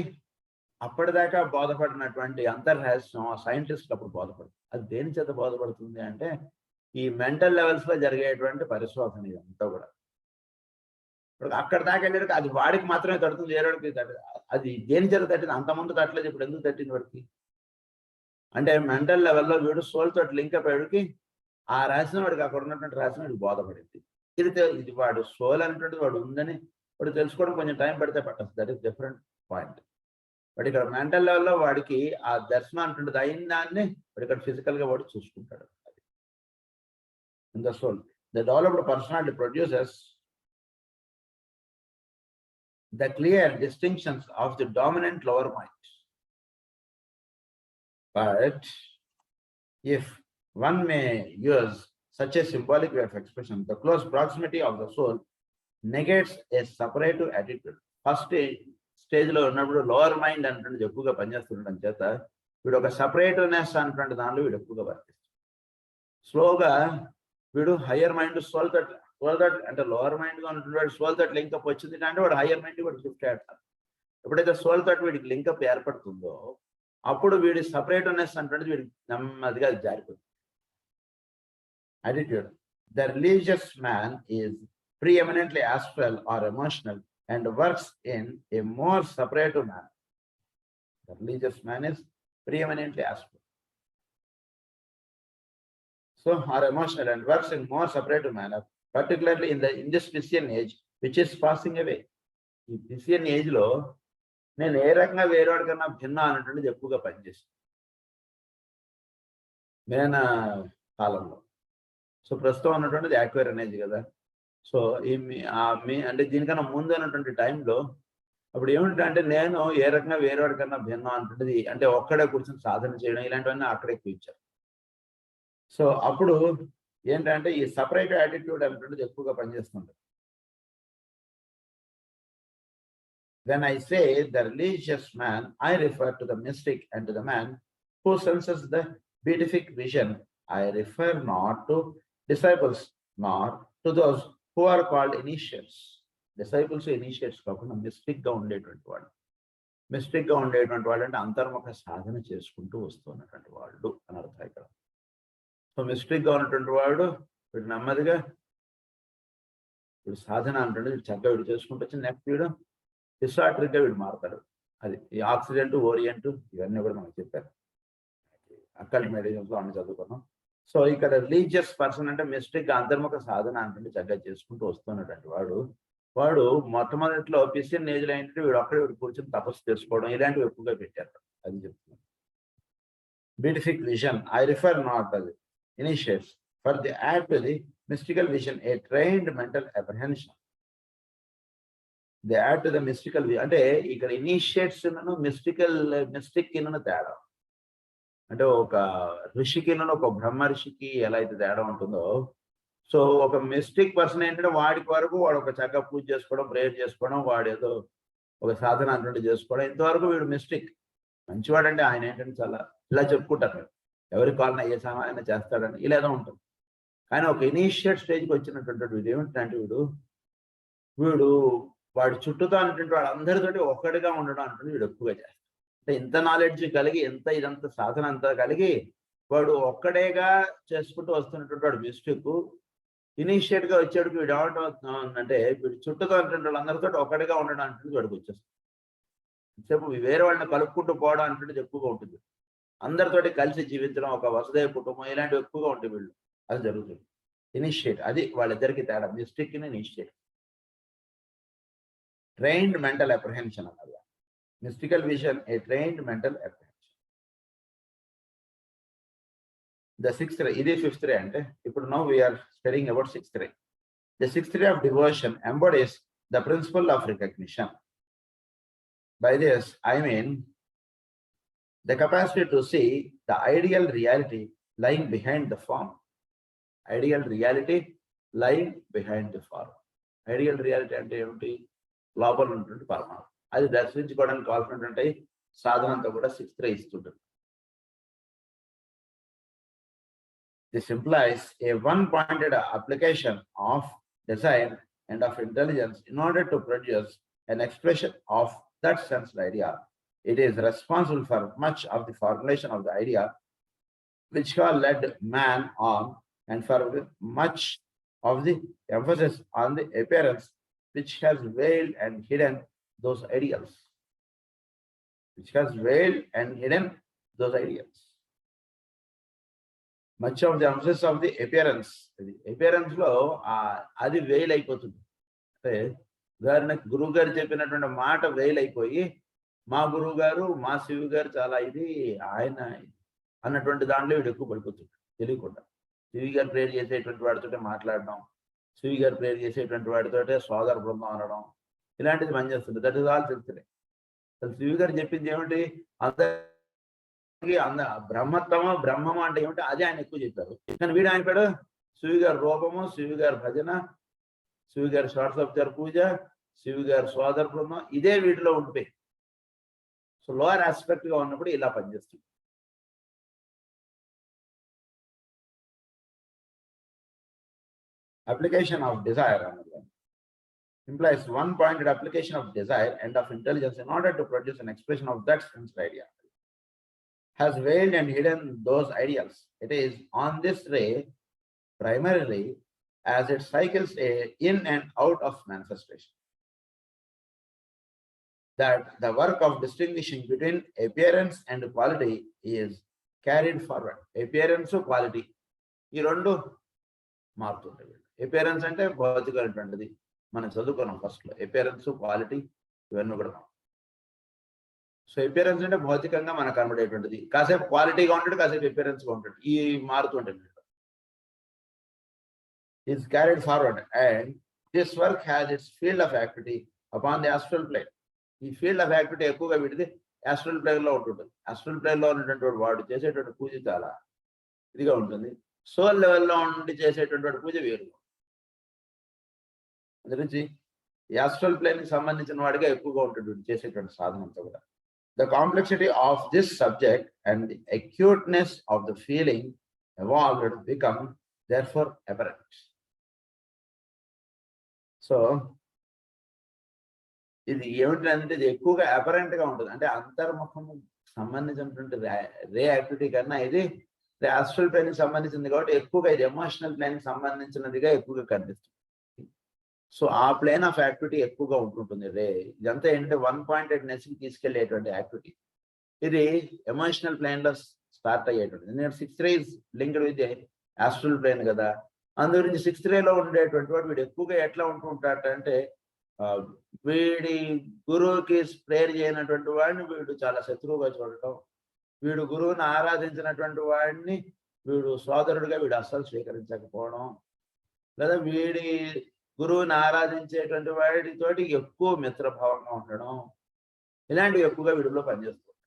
అప్పటిదాకా బోధపడినటువంటి అంతర్రహస్యం సైంటిస్ట్ అప్పుడు బోధపడుతుంది. అది దేని చేత బోధపడుతుంది అంటే ఈ మెంటల్ లెవెల్స్ లో జరిగేటువంటి పరిశోధన ఇదంతా కూడా. ఇప్పుడు అక్కడ దాకా వెళ్ళాక అది వాడికి మాత్రమే తడుతుంది, వేరేవాడికి తట్టదు. అది దేని చేత తట్టింది? అంతకుముందు తట్టలేదు, ఇప్పుడు ఎందుకు తట్టింది వాడికి అంటే మెంటల్ లెవెల్లో వీడు సోల్ తోటి లింక్ అయ్యేవాడికి ఆ రహస్యం వాడికి అక్కడ ఉన్నటువంటి రహస్యం వాడికి బోధపడింది. ఇది వాడు సోల్ అనేటువంటిది వాడు ఉందని వాడు తెలుసుకోవడం కొంచెం టైం పడితే పట్టదు. That is different point. But ఇక్కడ మెంటల్ లెవెల్లో వాడికి ఆ దర్శనం అంటుంటుంది అయిన దాన్ని వాడు ఇక్కడ ఫిజికల్ గా వాడు చూసుకుంటాడు. In the soul the developed personality produces the clear distinctions of the dominant lower mind. But if one may use such a symbolic way of expression, the close proximity of the soul negates a separative attitude. First stage లో ఉన్నప్పుడు lower mind అంటే ఎక్కువగా పనిచేస్తుండడం చేత వీడు ఒక సపరేటివ్నెస్ అంటే దానిలో వీడు ఎక్కువగా వర్తిస్తాడు. స్లోగా వీడు హయ్యర్ మైండ్ సోల్ తోటి అంటే లోవర్ మైండ్ గా ఉంటున్నాడు, సోల్ తోటి లింకప్ వచ్చింది అంటే వాడు హయ్యర్ మైండ్ వాడు షిఫ్ట్ అవుతాడు. ఎప్పుడైతే సోల్ తోటి వీడికి లింకప్ ఏర్పడుతుందో అప్పుడు వీడి సపరేటివ్నెస్ అంటే వీడికి నెమ్మదిగా జారిపోతుంది. Attitude. The religious man is preeminently astral or emotional and works in a more separative manner. The religious man is preeminently astral. So, or emotional and works in more separative manner, particularly in this Christian age, which is passing away. ఈ Christian age లో నేను ఏ రకంగా వేరేవాడి కన్నా భిన్న అనేటువంటిది ఎక్కువగా పనిచేస్తాను main కాలంలో. సో ప్రస్తుతం ఉన్నటువంటిది యాక్వేరియన్ ఏజ్ కదా. సో అంటే దీనికన్నా ముందు అన్నటువంటి టైంలో అప్పుడు ఏమిటంటే నేను ఏ రకంగా వేరేవాడి కన్నా భిన్నం అంటుండేది అంటే ఒక్కడే కూర్చొని సాధన చేయడం ఇలాంటివన్నీ అక్కడే కూర్చారు. సో అప్పుడు ఏంటంటే ఈ సపరేట్ యాటిట్యూడ్ అనేటువంటిది ఎక్కువగా పనిచేస్తుంది. When I say the religious man, I refer to the mystic and to the man who senses the beatific vision. I refer not to disciples nor to those who are called initiates. Disciples initiates కాకుండా mystic గా ఉండేటువంటి వాళ్ళు. Mystic గా ఉండేటువంటి వాళ్ళు అంటే అంతర్ముఖ సాధన చేసుకుంటూ వస్తున్నటువంటి వాళ్ళు అని అర్థం ఇక్కడ. సో మిస్టిక్ గా ఉన్నటువంటి వాడు వీడు నెమ్మదిగా వీడు సాధన అంటే చక్కగా వీడు చేసుకుంటూ వచ్చి నెక్స్ట్ వీడు ESOTERIC గా వీడు మారుతాడు. అది ఈ ఆక్సిడెంట్ ఓరియంట్ ఇవన్నీ కూడా మనకు చెప్పారు, అక్కల్ట్ మెడిసిన్స్ లో అన్ని చదువుకున్నాం. సో ఇక్కడ రిలీజియస్ పర్సన్ అంటే మిస్టిక్ అంతర్ముఖ సాధన అంటే చక్కగా చేసుకుంటూ వస్తున్నటువంటి వాడు మొట్టమొదటిలో క్రిస్టియన్ ఏజ్ లో ఏంటంటే వీడు ఒక్కడే వీడు కూర్చొని తపస్సు చేసుకోవడం ఇలాంటివి ఎక్కువగా పెట్టారు. అది చెప్తున్నాను. బీటిఫిక్ విజన్ ఐ రిఫర్ నాట్ అది initiates for the add to the mystical vision a trained mental apprehension. The add to the mystical అంటే ఇక్కడ ఇనిషియేట్స్ మిస్టిక్ కింద తేడా అంటే ఒక ఋషికి ఒక బ్రహ్మ ఋషికి ఎలా అయితే తేడా ఉంటుందో. సో ఒక మిస్టిక్ పర్సన్ ఏంటంటే వాడికి వరకు వాడు ఒక చక్కగా పూజ చేసుకోవడం ప్రేయర్ చేసుకోవడం వాడు ఏదో ఒక సాధన అంటే చేసుకోవడం ఇంతవరకు వీడు మిస్టిక్. మంచివాడు అంటే ఆయన ఏంటంటే చాలా ఇలా చెప్పుకుంటారు ఎవరి కాలన ఏ సాధన చేస్తాడని ఇలా ఏదో ఉంటుంది. కానీ ఒక ఇనిషియేట్ స్టేజ్కి వచ్చినటువంటి వీడు ఏమిటంటే వీడు వాడి చుట్టూతో అనేటువంటి వాడు అందరితోటి ఒక్కడిగా ఉండడం అంటే వీడు ఎక్కువగా చేస్తాడు. అంటే ఇంత నాలెడ్జ్ కలిగి ఇదంతా సాధన అంతా కలిగి వాడు ఒక్కడేగా చేసుకుంటూ వస్తున్నటువంటి వాడు మిస్టిక్. ఇనిషియేట్ గా వచ్చేటికి వీడు ఏమంటే వీడు చుట్టూతో అనేటువంటి వాళ్ళందరితో ఒక్కడిగా ఉండడం అంటే వాడికి వచ్చేస్తుంది. సేపు వేరే వాళ్ళని కలుపుకుంటూ పోవడం అంటే ఎక్కువగా ఉంటుంది. అందరితోటి కలిసి జీవించడం ఒక వసుదైవ కుటుంబం ఇలాంటివి ఎక్కువగా ఉంటాయి వీళ్ళు. అది జరుగుతుంది. ఇనిషియేట్ అది వాళ్ళిద్దరికి తేడా, mystic initiate. Trained mental apprehension అన్నది mystical vision a trained mental apprehension. The sixth ray ఇది ఫిఫ్త్ రే అంటే ఇప్పుడు now we are studying about sixth ray. The sixth ray of devotion embodies the principle of recognition. By this I mean the capacity to see the ideal reality lying behind the form. Ideal reality lying behind the form. Ideal reality అంటే ఏమిటి? లోపల ఉన్నటువంటి పరమాత్మ. అది దర్శించుకోవడానికి కావాల్సినటువంటి సాధన అంతా కూడా సిక్స్త్ రే ఇస్తుంటుంది. This implies a one-pointed application of design and of intelligence in order to produce an expression of that sensed idea. It is responsible for much of the formulation of the idea which have led man on, and for much of the emphasis on the appearance which has veiled and hidden those ideals. Which has veiled and hidden those ideals. Much of the emphasis of the appearance. The appearance లో అది veil అయిపోతుంది. అంటే ఉదాహరణకు గురువు గారు చెప్పినటువంటి మాట veil అయిపోయి మా గురువు గారు మా శివు గారు చాలా ఇది ఆయన అన్నటువంటి దాంట్లో వీడు ఎక్కువ పడిపోతుంది తెలియకుండా. శివి గారు ప్రేర్ చేసేటువంటి వాడితో మాట్లాడడం, శివి గారు ప్రేర్ చేసేటువంటి వాడితో సోదర బృందం అనడం, ఇలాంటిది పనిచేస్తుంది. దట్ ఇస్ ఆల్ తెలుస్తుంది. అసలు శివి గారు చెప్పింది ఏమిటి? బ్రహ్మత్వమో బ్రహ్మమో అంటే ఏమిటి అదే ఆయన ఎక్కువ చెప్పారు. కానీ వీడు ఆయన పేడు శివి గారి రూపము, శివి గారి భజన, శివి గారి షోడశోపచార పూజ, శివి గారి సోదర బృందం ఇదే వీటిలో ఉండిపోయి. సో లోయర్ ఆస్పెక్ట్ గా ఉన్నప్పుడు ఇలా పనిచేస్తుంది. Application of desire implies one-pointed application of desire and of intelligence in order to produce an expression of that sense idea. Has veiled and hidden those ideals. It is on this ray primarily as it cycles in and out of manifestation that the work of distinguishing between appearance and quality is carried forward. Appearance and quality ఈ రెండు మారుతుంటాయి. Appearance అంటే భౌతికమైనటువంటిది, మనం చదువుకున్నాం first లో. Appearance quality ఇవన్నీ కూడా. So appearance అంటే భౌతికంగా మనకు కనబడేటువంటిది, కాసేపు క్వాలిటీగా ఉంటాడు, కాసేపు అపియరెన్స్ గా ఉంటాడు, ఈ మారుతుంటుంది. Is carried forward and this work has its field of activity upon the astral plane. ఈ ఫీల్డ్ ఆఫ్ యాక్టివిటీ ఎక్కువగా వీటిది ఆస్ట్రల్ ప్లేన్ లో ఉంటుంటుంది. ఆస్ట్రల్ ప్లేన్ లో ఉన్నటువంటి వాడు చేసేటువంటి పూజ చాలా ఇదిగా ఉంటుంది. సోల్ లెవెల్లో ఉండి చేసేటువంటి పూజ వేరు. అందుగురించి ఈ ఆస్ట్రల్ ప్లేన్ కి సంబంధించిన వాడిగా ఎక్కువగా ఉంటుంది చేసేటువంటి సాధన అంతా కూడా. The complexity of this subject and the acuteness of the feeling evolved become therefore apparent. So ఇది ఏమిటంటే ఇది ఎక్కువగా అపరెంట్ గా ఉంటుంది. అంటే అంతర్ముఖము సంబంధించినటువంటి రే యాక్టివిటీ కన్నా ఇది ఆస్ట్రల్ ప్లేన్ కి సంబంధించింది కాబట్టి ఎక్కువగా ఇది ఎమోషనల్ ప్లేన్ కి సంబంధించినదిగా ఎక్కువగా కనిపిస్తుంది. సో ఆ ప్లేన్ ఆఫ్ యాక్టివిటీ ఎక్కువగా ఉంటుంటుంది రే. ఇదంతా ఏంటంటే వన్ పాయింటెడ్నెస్ కి తీసుకెళ్లేటువంటి యాక్టివిటీ. ఇది ఎమోషనల్ ప్లేన్ లో స్టార్ట్ అయ్యేటువంటిది. నేను 6th ray linked with astral plane కదా, అందు గురించి 6th రేలో ఉండేటువంటి వాడు వీడు ఎక్కువగా ఎట్లా ఉంటుంటాడంటే వీడి గురువుకి ప్రేయర్ చేయనటువంటి వాడిని వీడు చాలా శత్రువుగా చూడటం, వీడు గురువుని ఆరాధించినటువంటి వాడిని వీడు సోదరుడిగా వీడు అస్సలు స్వీకరించకపోవడం, లేదా వీడి గురువుని ఆరాధించేటువంటి వాడితోటి ఎక్కువ మిత్రభావంగా ఉండడం, ఇలాంటివి ఎక్కువగా వీడిలో పనిచేస్తుంది.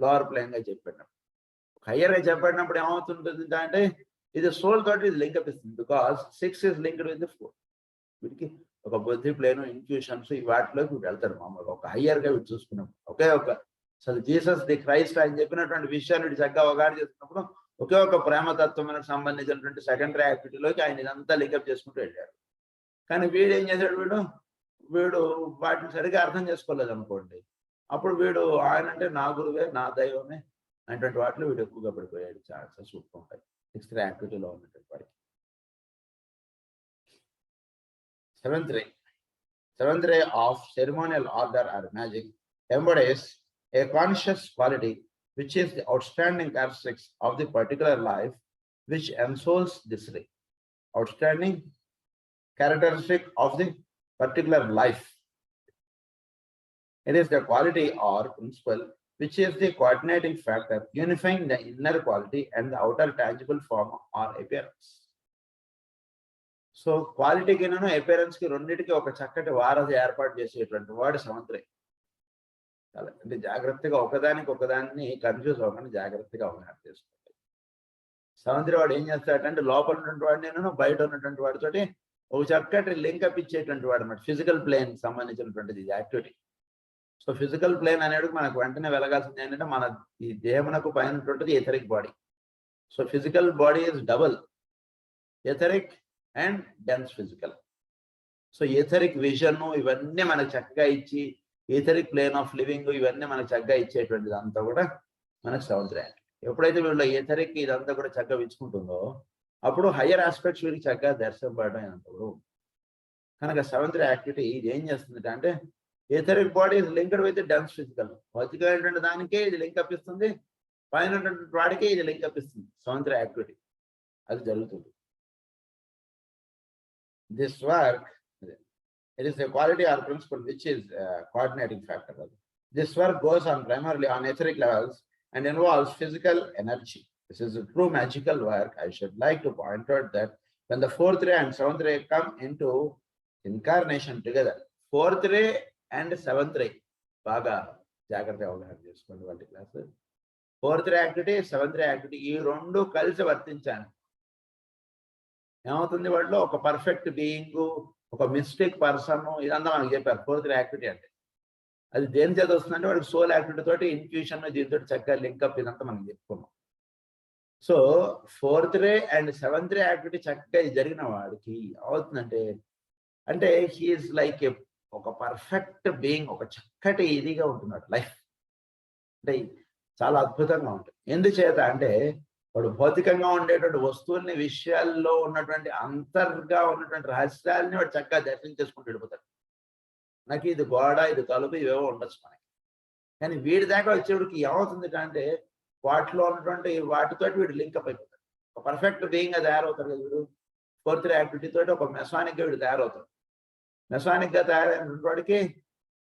లోవర్ ప్లేన్ గా చెప్పినప్పుడు. హయ్యర్ గా చెప్పినప్పుడు ఏమవుతుంటుంది అంటే ఇది సోల్ తోటి ఇది లింక్ అపిస్తుంది. Because 6 is linked with the 4. వీడికి ఒక బుద్ధి ప్లేను, ఇన్ట్యూషన్స్ ఈ వాటిలోకి వీడు వెళ్తాడు మామూలుగా. ఒక హయ్యర్ గా వీడు చూసుకున్నప్పుడు ఒకే ఒక అసలు జీసస్ ది క్రైస్ట్ అని చెప్పినటువంటి విషయాన్ని వీడు చక్కగా అవగాహన చేసుకున్నప్పుడు ఒకే ఒక ప్రేమతత్వములకు సంబంధించినటువంటి సెకండరీ యాక్టివిటీలోకి ఆయన ఇదంతా లింకప్ చేసుకుంటూ వెళ్ళాడు. కానీ వీడు ఏం చేశాడు, వీడు వాటిని సరిగా అర్థం చేసుకోలేదు అనుకోండి. అప్పుడు వీడు ఆయన అంటే నా గురువే, నా దైవమే అనేటువంటి వాటిలో వీడు ఎక్కువగా పడిపోయాడు. ఛాన్సెస్ ఉంటాయి 6th రే యాక్టివిటీలో ఉన్నటువంటి వాడికి. 7th ray of ceremonial order or magic embodies a conscious quality which is the outstanding characteristics of the particular life which ensouls this ray. Outstanding characteristic of the particular life. It is the quality or principle which is the coordinating factor unifying the inner quality and the outer tangible form or appearance. So క్వాలిటీకి appearance కి రెండింటికి ఒక చక్కటి వారధి ఏర్పాటు చేసేటువంటి వాడు 7th రే. అంటే జాగ్రత్తగా ఒకదాన్ని కన్ఫ్యూజ్ అవ్వకుండా జాగ్రత్తగా అవగాహన చేసుకోండి. 7th రే వాడు ఏం చేస్తాడంటే లోపల ఉన్నటువంటి వాడిని బయట ఉన్నటువంటి వాడితోటి ఒక చక్కటి లింకప్ ఇచ్చేటువంటి వాడు అన్నమాట. ఫిజికల్ ప్లేన్ సంబంధించినటువంటిది ఇది యాక్టివిటీ. సో ఫిజికల్ ప్లేన్ అనేది మనకు వెంటనే వెలగాల్సింది ఏంటంటే మన ఈ దేహమునకు పైన ఉన్నటువంటిది etheric body. So physical body is double, etheric and dense physical. So etheric vision ఇవన్నీ మనకు చక్కగా ఇచ్చి ఈథరిక్ ప్లేన్ ఆఫ్ లివింగ్ ఇవన్నీ మనకు చక్కగా ఇచ్చేటువంటిది అంతా కూడా మనకు సెవెంత్ ర్యాంక్. ఎప్పుడైతే వీళ్ళు ఈథరిక్ ఇదంతా కూడా చక్కగా ఇచ్చుకుంటుందో అప్పుడు హయ్యర్ ఆస్పెక్ట్స్ వీడికి చక్కగా దర్శనపడడం అంతప్పుడు కనుక సెవెంత్ యాక్టివిటీ ఇది ఏం చేస్తుంది అంటే etheric body is linked with dense physical. భౌతికమైనటువంటి దానికే ఇది లింక్ అప్ ఇస్తుంది, పైన వాడికే ఇది లింక్ అప్ ఇస్తుంది. సెవెంత్ యాక్టివిటీ అది జరుగుతుంది. This work it is a quality or principle which is a coordinating factor. This work goes on primarily on etheric levels and involves physical energy. This is a true magical work. I should like to point out that when the fourth ray and seventh ray come into incarnation together, fourth ray and seventh ray, baga jagrata avagana chesukondi valli class. Fourth ray activity, seventh ray activity ee rendu kalisi vartinchanu ఏమవుతుంది వాటిలో ఒక perfect being, ఒక mistake person, ఇదంతా మనకి చెప్పారు fourth activity అంటే. అది దేని చేత వస్తుందంటే వాడికి సోల్ యాక్టివిటీ తోటి ఇన్ఫ్యూషన్ దీంతో చక్కగా లింక్అప్ ఇదంతా మనం చెప్పుకున్నాం. So fourth ray and seventh ray activity చక్కగా జరిగిన వాడికి అవుతుందంటే అంటే హీఈస్ లైక్ ఒక పర్ఫెక్ట్ బీయింగ్, ఒక చక్కటి ఇదిగా ఉంటున్నాడు లైఫ్. అంటే చాలా అద్భుతంగా ఉంటుంది. ఎందుచేత అంటే వాడు భౌతికంగా ఉండేటువంటి వస్తువుల్ని, విషయాల్లో ఉన్నటువంటి అంతర్గా ఉన్నటువంటి రహస్యాలని వాడు చక్కగా దర్శనం చేసుకుంటూ వెళ్ళిపోతాడు. నాకు ఇది గోడ, ఇది తలుపు, ఇవేవో ఉండొచ్చు మనకి. కానీ వీడి దాకా వచ్చేవాడికి ఏమవుతుంది అంటే వాటిలో ఉన్నటువంటి వాటితోటి వీడు లింకప్ అయిపోతాడు. ఒక పర్ఫెక్ట్ బీయింగ్గా తయారవుతాడు కదా వీడు. ఫోర్త్ యాక్టివిటీ తోటి ఒక మెసానిక్గా వీడు తయారవుతాడు. మెసానిక్గా తయారైన వాడికి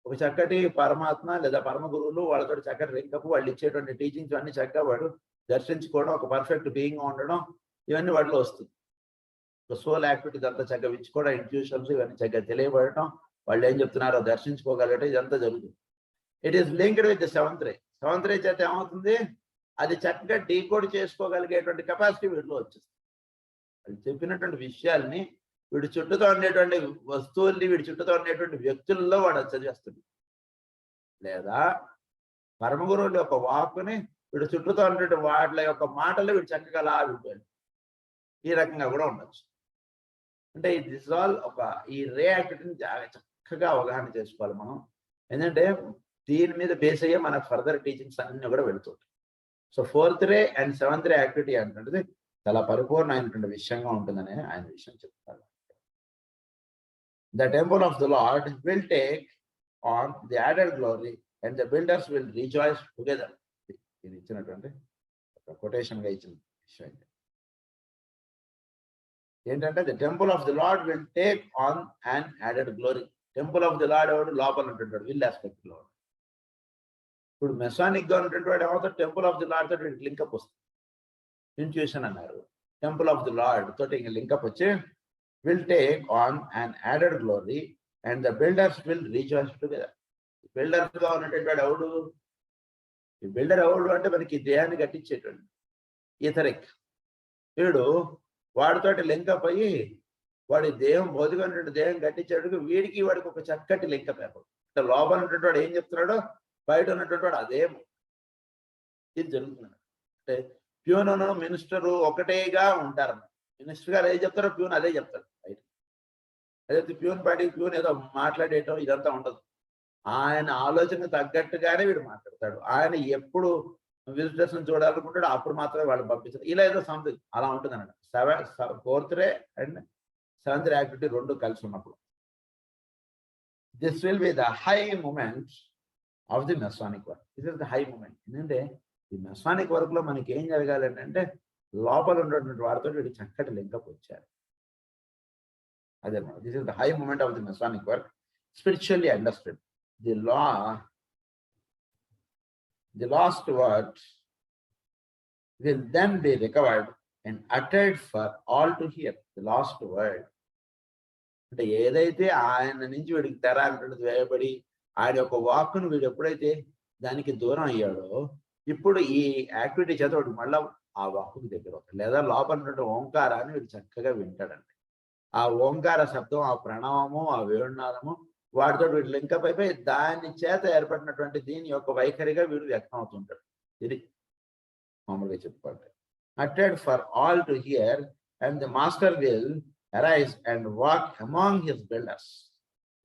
ఒక చక్కటి పరమాత్మ లేదా పరమ గురువులు వాళ్ళతో చక్కటి లింకప్, వాళ్ళు ఇచ్చేటువంటి టీచింగ్స్ అన్ని చక్కగా వాడు దర్శించుకోవడం, ఒక పర్ఫెక్ట్ బీయింగ్ ఉండడం, ఇవన్నీ వాటిలో వస్తుంది. సోల్ యాక్టివిటీస్ అంతా చక్కగా ఇచ్చుకోవడం, ఇంట్యూషన్స్ ఇవన్నీ చక్కగా తెలియబడటం, వాళ్ళు ఏం చెప్తున్నారో దర్శించుకోగలగటం, ఇదంతా జరుగుతుంది. It is linked with seventh ray. Seventh ray చేత ఏమవుతుంది, అది చక్కగా డీకోడ్ చేసుకోగలిగేటువంటి కెపాసిటీ వీటిలో వచ్చేస్తుంది. వాళ్ళు చెప్పినటువంటి విషయాల్ని వీడి చుట్టూతో ఉండేటువంటి వస్తువుల్ని, వీడి చుట్టూతో ఉండేటువంటి వ్యక్తుల్లో వాడు చదివేస్తుంది. లేదా పరమగురువుల యొక్క వాక్కుని వీడు చుట్టూతో ఉన్నటువంటి వాటి యొక్క మాటలు వీడు చక్కగా అలా వింటాడు. ఈ రకంగా కూడా ఉండొచ్చు. అంటే దిస్ ఆల్ ఒక ఈ రే యాక్టివిటీని చక్కగా అవగాహన చేసుకోవాలి మనం. ఎందుకంటే దీని మీద బేస్ అయ్యే మన ఫర్దర్ టీచింగ్స్ అన్ని కూడా వెళుతుంది. So fourth ray and seventh ray activity అంటే చాలా పరిపూర్ణమైనటువంటి విషయంగా ఉంటుందని ఆయన విషయం చెప్తారు. The temple of the Lord will take on the added glory and the builders will rejoice together. ఇది ఇచ్చినటువంటి ఒక కొటేషన్ గా ఇచ్చిన విషయం ఏంటంటే the temple of the lord will take on and added glory. Temple of the lord ఎవడు లోపల ఉంటుంటాడు, will aspect లో. ఇప్పుడు మెసానిక్ గా ఉన్నటువంటి వాడు ఏమవుతాడు, టెంపుల్ ఆఫ్ ది లార్డ్ తోటి లింకప్ వస్తుంది. ఇంట్యూషన్ అన్నారు, టెంపుల్ ఆఫ్ ది లార్డ్ తోటి లింకప్ వచ్చి will take on an added glory and the builders will rejoice together. Builder గా ఉన్నటువంటి ఎవడు, ఈ బిల్డర్ ఎవడు అంటే మనకి దేహాన్ని కట్టించేటువంటి ఈథరిక్. వీడు వాడితోటి లింకప్ అయ్యి వాడి దేహం, భౌతికమైనటువంటి దేహం కట్టించేటప్పుడు వీడికి వాడికి ఒక చక్కటి లింకప్ ఏర్పడుతుంది. అంటే లోపల ఉన్నటువంటి వాడు ఏం చెప్తున్నాడో బయట ఉన్నటువంటి వాడు అదేం ఇది జరుగుతుంది. అంటే ప్యూన్ మినిస్టరు ఒకటేగా ఉంటారు. మినిస్టర్ గారు ఏది చెప్తారో ప్యూన్ అదే చెప్తాడు బయట. అదే ప్యూన్ పాటి ప్యూన్ ఏదో మాట్లాడేయటం ఇదంతా ఉండదు. ఆయన ఆలోచన తగ్గట్టుగానే వీడు మాట్లాడతాడు. ఆయన ఎప్పుడు విజిటర్స్ చూడాలనుకుంటాడు అప్పుడు మాత్రమే వాళ్ళు పంపించారు. ఇలా ఏదో సంథింగ్ అలా ఉంటుంది అన్నమాట. Fourth ray and seventh ray activity రెండు కలిసి ఉన్నప్పుడు this will be the high moment of the Masonic work. This is the high moment. ఎందుకంటే ఈ మెసానిక్ వర్క్ లో మనకి ఏం జరగాలి అంటే లోపల ఉన్నటువంటి వారితో వీడు చక్కటి లింకప్ వచ్చారు. అదనమాట. This is the high moment of the Masonic work spiritually understood. The lost word will then be recovered and uttered for all to hear. The lost word అంటే ఏదైతే ఆయన నుంచి వీడికి తెర అంటున్నది వేయబడి ఆయన యొక్క వాక్కును వీడు ఎప్పుడైతే దానికి దూరం అయ్యాడో ఇప్పుడు ఈ యాక్టివిటీ చేత వాడు మళ్ళా ఆ వాక్కుకి దగ్గర అవుతాడు. లేదా లోపల ఉన్నటువంటి ఓంకారాన్ని వీడు చక్కగా వింటాడండి. ఆ ఓంకార శబ్దం, ఆ ప్రణవము, ఆ వేణునాదము వాటితో వీడు లింకప్ అయిపోయి దాని చేత ఏర్పడినటువంటి దీని యొక్క వైఖరిగా వీడు వ్యక్తం అవుతుంటాడు. ఇది మామూలుగా చెప్పుకోండి. అటెడ్ for all to hear and the master will arise and walk among his builders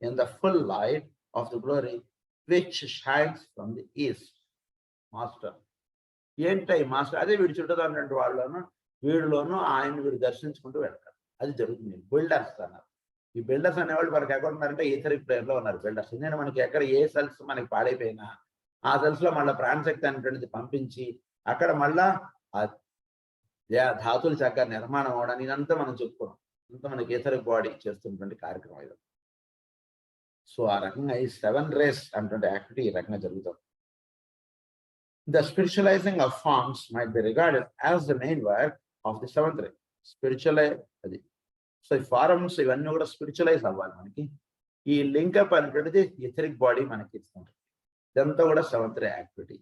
in the full light of the glory which shines from the east. Master ఏంటి మాస్టర్ అదే వీడు చుట్టూ వాళ్ళలోనూ వీడిలోనూ ఆయన వీడు దర్శించుకుంటూ వెళ్తారు. అది జరుగుతుంది. బిల్డర్స్ అన్నారు. ఈ బిల్డర్స్ అనేవాళ్ళు మనకి ఎక్కడ ఉన్నారంటే ఈథరిక్ ప్లేయర్ లో ఉన్నారు బిల్డర్స్. ఎందుకంటే మనకి ఎక్కడ ఏ సెల్స్ మనకి పాడైపోయినా ఆ సెల్స్ లో మళ్ళీ ప్రాణశక్తి అనేటువంటిది పంపించి అక్కడ మళ్ళా ఆ ధాతువులు చక్కగా నిర్మాణం అవడానికి ఇదంతా మనం చెప్పుకున్నాం. ఇంత మనకి ఈథరిక్ బాడీ చేస్తున్నటువంటి కార్యక్రమం ఇది. సో ఆ రకంగా ఈ 7 rays అంటే యాక్టివిటీ ఈ రకంగా జరుగుతుంది. The spiritualizing of forms might be regarded as the main work of the 7th ray. Spiritualize అది. సో ఈ ఫారమ్స్ ఇవన్నీ కూడా స్పిరిచువలైజ్ అవ్వాలి మనకి. ఈ లింకప్ అనేటువంటిది ఈథరిక్ బాడీ మనకి ఇస్తుంటుంది. ఇదంతా కూడా 7th ray activity.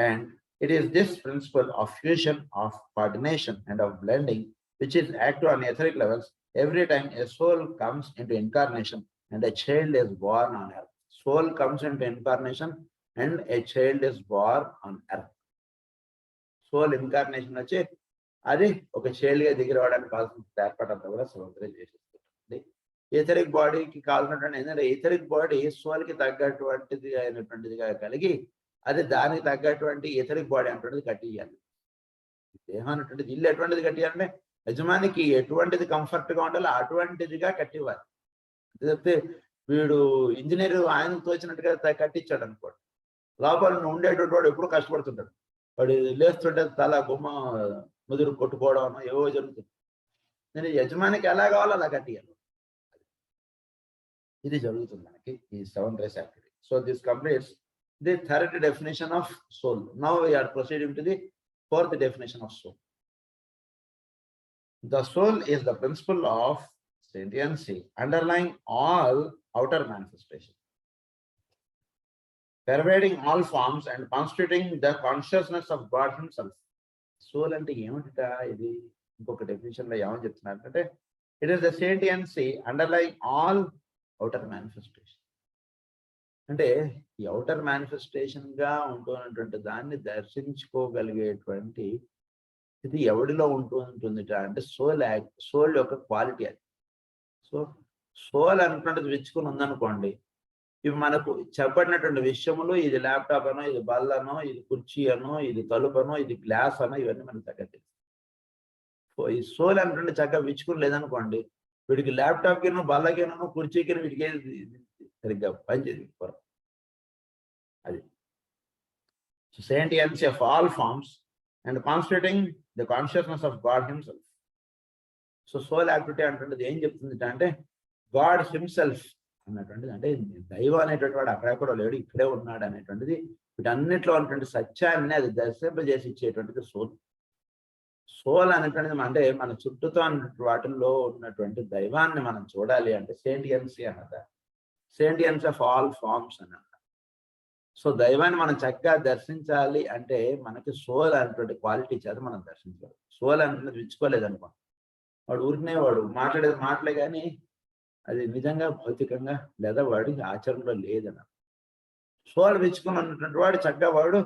And it is this principle of fusion, of coordination and of blending which is active on etheric levels every time a soul comes into incarnation and a child is born on earth. Soul comes into incarnation and a child is born on earth. Soul incarnation వచ్చి అది ఒక child గా దిగి రావడానికి కావాల్సిన ఏర్పాటంతా కూడా 7th ray చేసేస్తుంది. Etheric బాడీకి కావాల్సినటువంటి ఏంటంటే ఈథరిక్ బాడీ సోల్ కి తగ్గటువంటిది అయినటువంటిదిగా కలిగి అది దానికి తగ్గటువంటి ఈథరిక్ బాడీ అటువంటిది కట్టియాలి. దేహం అనేటువంటిది ఇల్లు ఎటువంటిది కట్టియాలంటే యజమానికి ఎటువంటిది కంఫర్ట్ గా ఉండాలో అటువంటిదిగా కట్టివ్వాలి. చెప్తే వీడు ఇంజనీర్ ఆయన తోచినట్టుగా కట్టించాడు అనుకోండి, లోపల ఉండేటువంటి వాడు ఎప్పుడు కష్టపడుతుంటాడు. వాడు లేస్తుంటే తల గుమ్మ ముదురు కొట్టుకోవడం ఏవో జరుగుతుంది. నేను యజమానికి ఎలా కావాలో అలా కట్టియాలి. ఇది జరుగుతుంది మనకి ఈ 7 rays activity. So this completes the third definition of soul. Now we are proceeding to the 4th definition of soul. The soul is the principle of sentiency underlying all outer manifestation, pervading all forms and constituting the consciousness of God himself. Soul అంటే ఏమిటా? ఇది ఇంకొక definition లో ఏమని చెప్తున్నారంటే it is the sentiency underlying all outer manifestation. అంటే ఈ outer manifestation గా ఉంటున్నటువంటి దాన్ని దర్శించుకోగలిగేటువంటి ఇది ఎవడిలో ఉంటుంది అంటే సోల్ యొక్క క్వాలిటీ అది. సో సోల్ అనుకున్నది విచ్చుకుని ఉందనుకోండి, ఇవి మనకు చెప్పబడినటువంటి విషయములు ఇది ల్యాప్టాప్ అనో, ఇది బల్లనో, ఇది కుర్చీ అనో, ఇది తలుపనో, ఇది గ్లాస్ అనో ఇవన్నీ మనకు చక్కగా తెలుసు. ఈ సోల్ అనుకుంటే చక్కగా విచ్చుకుని లేదనుకోండి, వీడికి ల్యాప్టాప్కినో బల్లకినో కుర్చీకినో వీడికి సరిగ్గా పనిచేయదు. అది sentiency of all forms and constituting the consciousness of God himself. So soul activity అంటున్నది ఏం చెప్తుంది అంటే గాడ్ హిమ్సెల్ఫ్ అన్నటువంటిది, అంటే దైవం అనేటువంటి వాడు అక్కడెక్కడ లేడు, ఇక్కడే ఉన్నాడు అనేటువంటిది వీటన్నిటిలో ఉన్నటువంటి సత్యాన్ని అది దర్శింపజేసి ఇచ్చేటువంటిది సోల్. సోల్ అనేటువంటిది అంటే మన చుట్టూతో వాటిల్లో ఉన్నటువంటి దైవాన్ని మనం చూడాలి అంటే సేంటియన్సీ అన్నదా, సేంటియన్స్ ఆఫ్ ఆల్ ఫార్మ్స్ అన్నమాట. సో దైవాన్ని మనం చక్కగా దర్శించాలి అంటే మనకి సోల్ అనేటువంటి క్వాలిటీ చేత మనం దర్శించాలి. సోల్ అంటే విచ్చుకోలేదు అనుకోండి, వాడు ఊరికనే వాడు మాట్లాడేది మాటలే కానీ అది నిజంగా భౌతికంగా లేదా వాడికి ఆచరణలో లేదన్న. సోల్ విచ్చుకుని ఉన్నటువంటి వాడు చక్కగా వాడు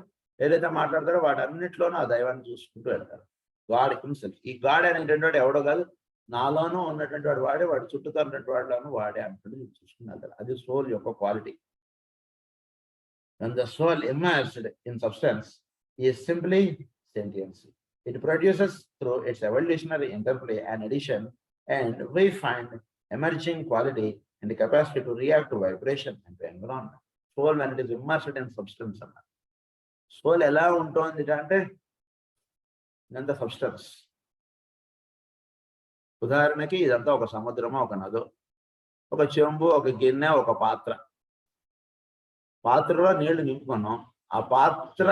ఏదైతే మాట్లాడతాడో వాటి అన్నింటిలోనూ ఆ దైవాన్ని చూసుకుంటూ వెళ్తారు. గాడ్ హిమ్సెల్ఫ్, ఈ గాడ్ అనేటువంటి వాడు ఎవడో కాదు, నాలోనూ ఉన్నటువంటి వాడు వాడే, వాడు చుట్టూతో ఉన్నటువంటి వాడిలోనూ వాడే అనుకుంటే చూసుకుని వెళ్తారు. అది సోల్ యొక్క quality. When the soul immersed in substance is simply sentiency. It produces through its evolutionary interplay an addition, and we find emerging quality and the capacity to react to vibration and to environment. Soul when it is immersed in substance. Soul ఎలా ఉంటుంది అంటే ఇదంతా substance. ఉదాహరణకి ఇదంతా ఒక సముద్రమో, ఒక నదో, ఒక చెంబు, ఒక గిన్నె, ఒక పాత్ర. పాత్రలో నీళ్లు నింపుకున్నాం, ఆ పాత్ర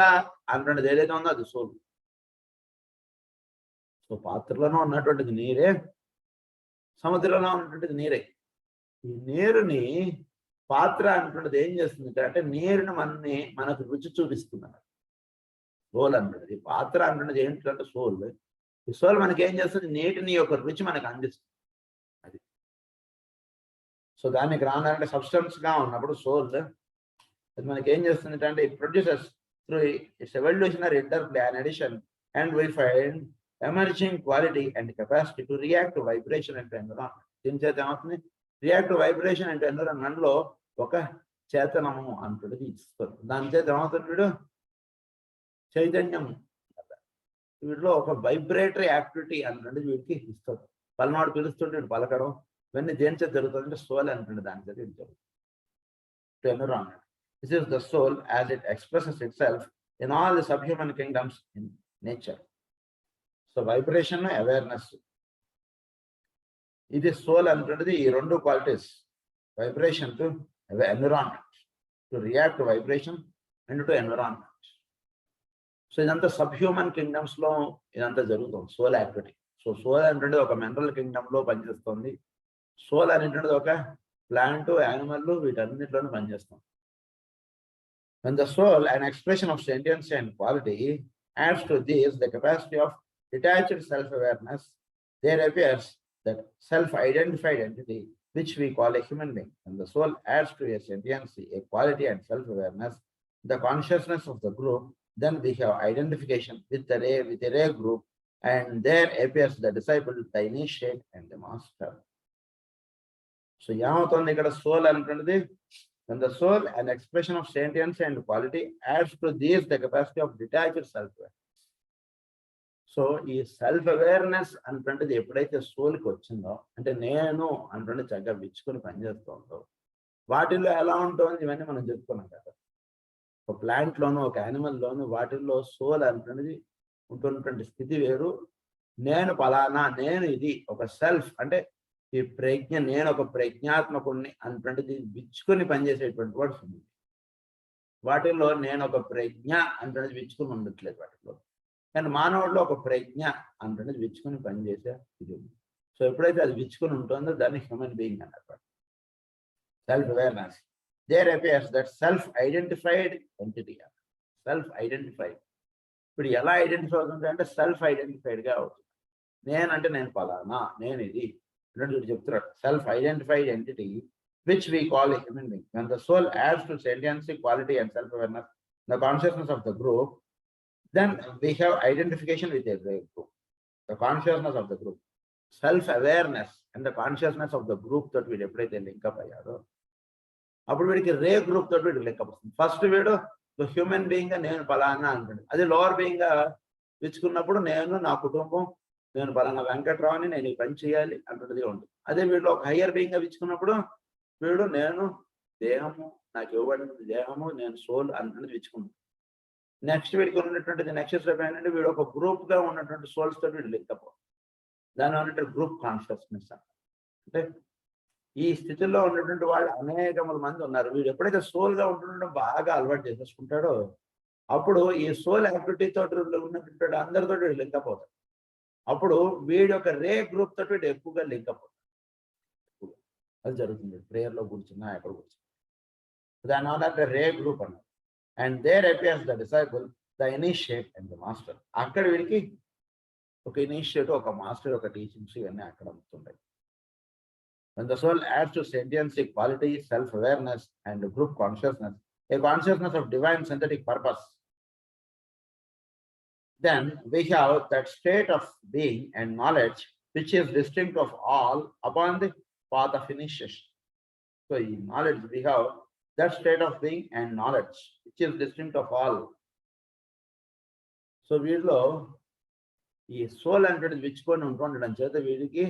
అన్నటువంటిది ఏదైతే ఉందో అది సోల్. సో పాత్రలోనూ ఉన్నటువంటిది నీరే, సముద్రంలో ఉన్నటువంటిది నీరే. ఈ నీరుని పాత్ర అన్నటువంటిది ఏం చేస్తుంది అంటే నీరుని మనకు రుచి చూపిస్తుంది. సోల్ అన్నది పాత్ర అన్నటువంటిది ఏంటంటే సోల్. ఈ సోల్ మనకి ఏం చేస్తుంది, నీటిని యొక్క రుచి మనకు అందిస్తుంది. అది సో దానికి రానంటే సబ్స్టెన్స్ గా ఉన్నప్పుడు సోల్ అది మనకి ఏం చేస్తుంది అంటే it produces through its evolutionary interplay an addition, and we find emerging quality and capacity to react to vibration and environment. దీని చేత ఏమవుతుంది, react to vibration and environment లో ఒక చేతనము అంటున్నది ఇస్తుంది. దాని చేత ఏమవుతుంది వీడు చైతన్యము వీడిలో ఒక వైబ్రేటరీ యాక్టివిటీ అంటుండేది వీడికి ఇస్తుంది. పలనాడు పిలుస్తుంటే వీడు పలకడం ఇవన్నీ దేని చేత జరుగుతుందంటే సోల్ అంటుండే దాని చేత ఇది జరుగుతుంది. Environment. This is the soul as it expresses itself in all the subhuman kingdoms in nature. So vibration, awareness. ఇది సోల్ అంటున్నది ఈ రెండు qualities, vibration to environment, to react to vibration and to environment. So ఇదంతా sub human kingdoms లో ఇదంతా జరుగుతుంది soul activity. So soul అంటే ఒక మినరల్ కింగ్డమ్ లో పనిచేస్తుంది. సోల్ అనేటువంటిది ఒక ప్లాంట్, యానిమల్ వీటన్నిటిలోనూ పనిచేస్తుంది. When the soul, an expression of sentience and quality, adds to this the capacity of detached self-awareness, there appears that self-identified entity which we call a human being. When the soul adds to a sentience, a quality and self-awareness, the consciousness of the group, then we have identification with the ray group, and there appears the disciple, the initiate, and the master. So ఏమవుతుంది ఇక్కడ soul అంటున్నది, when the soul, an expression of sentience and quality, adds to this the capacity of detached self-awareness. So ఈ self awareness అంటున్నది ఎప్పుడైతే సోల్కి వచ్చిందో, అంటే నేను అంటుండే చక్కగా విచ్చుకొని పనిచేస్తుందో, వాటిల్లో ఎలా ఉంటుంది ఇవన్నీ మనం చెప్పుకున్నాం కదా. ఒక ప్లాంట్లోను, ఒక యానిమల్లోను, వాటిల్లో సోల్ అంటున్నది ఉంటున్నటువంటి స్థితి వేరు. నేను పలానా, నేను ఇది ఒక సెల్ఫ్ అంటే ఈ ప్రజ్ఞ, నేను ఒక ప్రజ్ఞాత్మకుడిని అంటుండేది విచ్చుకొని పనిచేసేటువంటి వాడు ఉంది. వాటిల్లో నేను ఒక ప్రజ్ఞ అంటున్నది విచ్చుకొని ఉండట్లేదు వాటిలో. కానీ మానవుడిలో ఒక ప్రజ్ఞ అంటున్నది విచ్చుకొని పనిచేసే ఇది ఉంది. సో ఎప్పుడైతే అది విచ్చుకొని ఉంటుందో దాన్ని హ్యూమన్ బీయింగ్ అన్నమాట. Self awareness, there appears that self identified entity. Self identified ఇప్పుడు ఎలా ఐడెంటిఫై అవుతుంది అంటే సెల్ఫ్ ఐడెంటిఫైడ్గా అవుతుంది. నేనంటే నేను పలానా, నేను ఇది చెప్తున్నాడు. Self identified entity which we call a human being. When the soul adds to sentiency, quality and self-awareness, the consciousness of the group, then we have identification with a group. The consciousness of the group, self-awareness and the consciousness of the group that we eప్పుడైతే link up అయ్యారో అప్పుడు వీడికి ray group తోటి వీడు link up వస్తుంది. First వీడు human being గా నేను పలానా అంటాడు. అది లోవర్ బీయింగ్ గా విచ్చుకున్నప్పుడు నేను, నా కుటుంబం, నేను పలానా వెంకట్రావుని, నేను ఈ పని చేయాలి అంటున్నది ఉంటుంది. అదే వీళ్ళు ఒక హయ్యర్ బీయింగ్ గా విచ్చుకున్నప్పుడు వీడు నేను దేహము, నాకు ఇవ్వబడిన దేహము, నేను సోల్ అంటున్నది విచ్చుకున్నాను. నెక్స్ట్ వీడికి ఉన్నటువంటిది నెక్స్ట్ స్టెప్ ఏంటంటే వీడు ఒక గ్రూప్ గా ఉన్నటువంటి సోల్స్ తోటి వీడు లింక్ అప్. దాని ఉన్నట్టు గ్రూప్ కాన్షియస్నెస్ అంటే ఈ స్థితిలో ఉన్నటువంటి వాళ్ళు అనేకముల మంది ఉన్నారు. వీడు ఎప్పుడైతే సోల్ గా ఉంటుండడం బాగా అలవాటు చేసేసుకుంటాడో అప్పుడు ఈ సోల్ యాక్టివిటీ తోటి ఉన్నటువంటి అందరితో లింక్ అప్ అవుతాడు. అప్పుడు వీడి యొక్క రే గ్రూప్ తోటి వీడు ఎక్కువగా లింక్ అప్ అవుతాడు. అది జరుగుతుంది ప్రేయర్లో కూర్చున్నా, ఎక్కడ కూర్చున్నా. దాని వల్ల రే గ్రూప్ అన్నారు. And there appears the disciple, the initiate and the master. అక్కడ వీడికి ఒక ఇనిషియేట్, ఒక మాస్టర్, ఒక టీచింగ్స్ ఇవన్నీ అక్కడ అవుతుంటాయి. When the soul adds to sentiency, quality, self-awareness and group consciousness, a consciousness of divine synthetic purpose, then we have that state of being and knowledge which is distinct of all upon the path of initiation. So in knowledge we have that state of being and knowledge which is distinct of all. So వీడిలో ఈ soul అంటే విచ్చుకొని ఉంటుండడం చేత వీడికి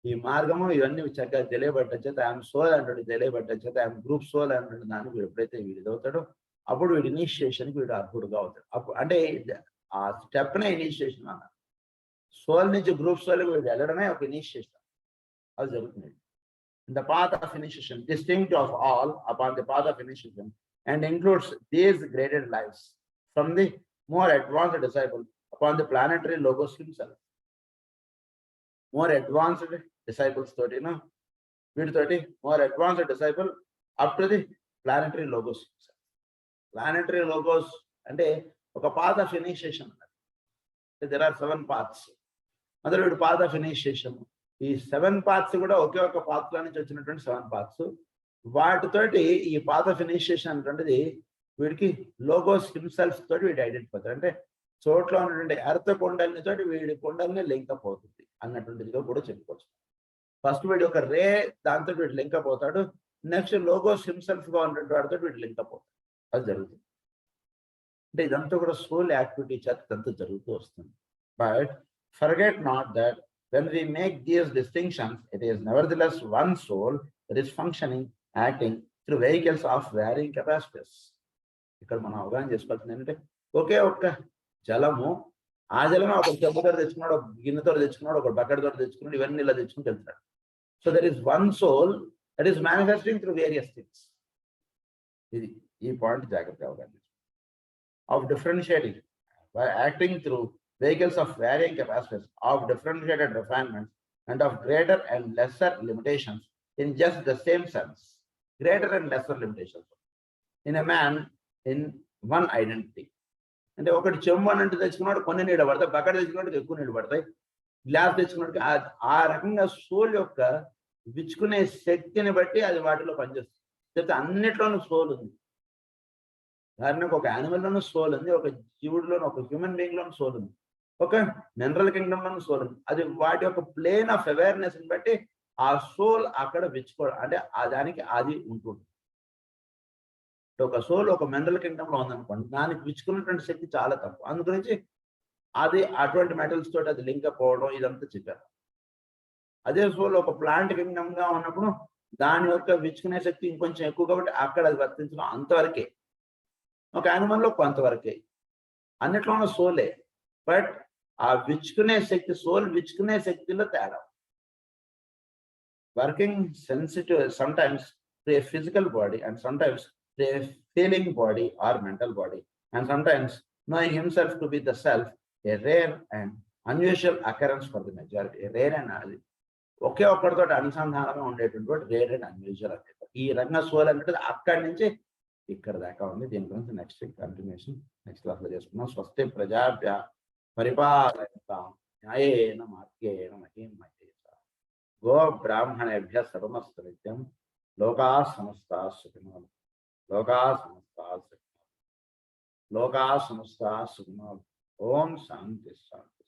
ఈ మార్గము ఇవన్నీ చక్కగా తెలియబట్టడం చేత I'm soul అంటే తెలియబట్టడం చేత ఐఎమ్ గ్రూప్ సోల్ అంటే దానికి వీడు ఎప్పుడైతే వీడు అవుతాడో అప్పుడు వీడు ఇనిషియేషన్కి వీడు అర్హుడుగా అవుతాడు. అప్పుడు అంటే ఆ స్టెప్నే ఇనిషియేషన్ అన్నారు. సోల్ నుంచి గ్రూప్ సోల్కి వీడు వెళ్ళడమే ఒక ఇనిషియేషన్. అది జరుగుతుంది. The path of initiation, distinct of all upon the path of initiation, and includes these graded lives from the more advanced disciple upon the planetary logos himself. More advanced disciples toti na వీడి తోటి more advanced disciple up to the planetary logos himself. Planetary logos అంటే ఒక path of initiation. There are 7 paths. అందులో వీడు path of initiation. ఈ 7 paths కూడా ఒకే ఒక పాత్ర నుంచి వచ్చినటువంటి 7 పాత్స్. వాటితోటి ఈ పాత్ ఆఫ్ ఇనిషియేషన్ అనేటువంటిది వీడికి లోగోస్ హిమ్సెల్ఫ్ తోటి వీడు ఐడెంటిఫై అవుతాడు. అంటే చోట్ల ఉన్నటువంటి ఎర్త్ కొండల్ని తోటి వీడి కొండల్ని లింకప్ అవుతుంది అన్నటువంటిదిగా కూడా చెప్పుకోవచ్చు. ఫస్ట్ వీడి ఒక రే దాంతో వీడు లింకప్ అవుతాడు. నెక్స్ట్ లోగోస్ హిమ్సెల్ఫ్గా ఉన్నటువంటి వాడితో వీడు లింక్ అప్ అవుతాడు. అది జరుగుతుంది. అంటే ఇదంతా కూడా సోల్ యాక్టివిటీ చేత ఇదంతా జరుగుతూ వస్తుంది. But forget not that when we make these distinctions, it is nevertheless one soul that is functioning, acting through vehicles of varying capacities. ఇక్కడ మనం అవగాహన చేసుకోవాల్సింది ఏంటంటే ఒకే ఒక్క జలము, ఆ జలమే ఒక చెంబుతో తెచ్చుకున్నాడు, ఒక గిన్నెతో తెచ్చుకున్నాడు, ఒక బకెట్తో తెచ్చుకున్నాడు, ఇవన్నీ ఇలా తెచ్చుకుని వెళ్తాడు. So there is one soul that is manifesting through various things. ఇది ఈ పాయింట్ జాగ్రత్తగా అవగాహన of differentiating by acting through vehicles of varying capacities, of differentiated refinements, and of greater and lesser limitations in just the same sense. Greater and lesser limitations in a man in one identity. అంటే ఒకటి చెంబు అని అంటే తెచ్చుకున్నాడు కొన్ని నీళ్ళు పడతాయి, bucket తెచ్చుకున్నాడు ఎక్కువ నీళ్ళు పడతాయి, గ్లాస్ తెచ్చుకున్నాడు. ఆ రకంగా సోల్ యొక్క విచ్చుకునే శక్తిని బట్టి అది వాటిలో పనిచేస్తుంది. లేకపోతే అన్నిట్లోనూ సోల్ ఉంది. ఉదాహరణకు ఒక యానిమల్లోనూ సోల్ ఉంది, ఒక జీవుడిలోనూ, ఒక హ్యూమన్ బీయింగ్లోనూ సోల్ ఉంది, ఒక మినరల్ కింగ్డమ్లోనూ సోల్ ఉంది. అది వాటి యొక్క ప్లేన్ ఆఫ్ అవేర్నెస్ని బట్టి ఆ సోల్ అక్కడ విచ్చుకోవడం అంటే దానికి అది ఉంటుంది. ఒక సోల్ ఒక మినరల్ కింగ్డమ్లో ఉందనుకోండి, దానికి విచ్చుకున్నటువంటి శక్తి చాలా తక్కువ. అందుగురించి అది అటువంటి మెటల్స్ తోటి అది లింక్ అవ్వడం ఇదంతా చెప్పారు. అదే సోల్ ఒక ప్లాంట్ కింగ్డమ్గా ఉన్నప్పుడు దాని యొక్క విచ్చుకునే శక్తి ఇంకొంచెం ఎక్కువ కాబట్టి అక్కడ అది వర్తించడం అంతవరకే. ఒక యానిమల్లో కొంతవరకే, అన్నిట్లోనూ సోలే. బట్ ఆ విచ్చుకునే శక్తి, సోల్ విచ్చుకునే శక్తిలో తేడా. Working sensitive sometimes to a physical body and sometimes to a feeling body or mental body, and sometimes knowing himself to be the self, a rare and unusual occurrence for the majority. A rare and ఒకే ఒక్కడితో అనుసంధానంగా ఉండేటువంటి rare and unusual అంటే ఈ రంగ soul అంటే అక్కడి నుంచి ఇక్కడ దాకా ఉంది. దీని గురించి నెక్స్ట్ కంటిన్యూషన్ నెక్స్ట్ క్లాస్లో చేసుకున్నాం. స్వస్తి ప్రజాభ్య పరిపాలయంతాం న్యాయేన మార్గేణ మహీం మహేషా గో బ్రాహ్మణేభ్య సర్వమస్తు నిత్యం లోకా సమస్తా సుఖినో లోకా సమస్తా సుఖినో లోకా సమస్తా సుఖినో. ఓం శాంతి శాంతి.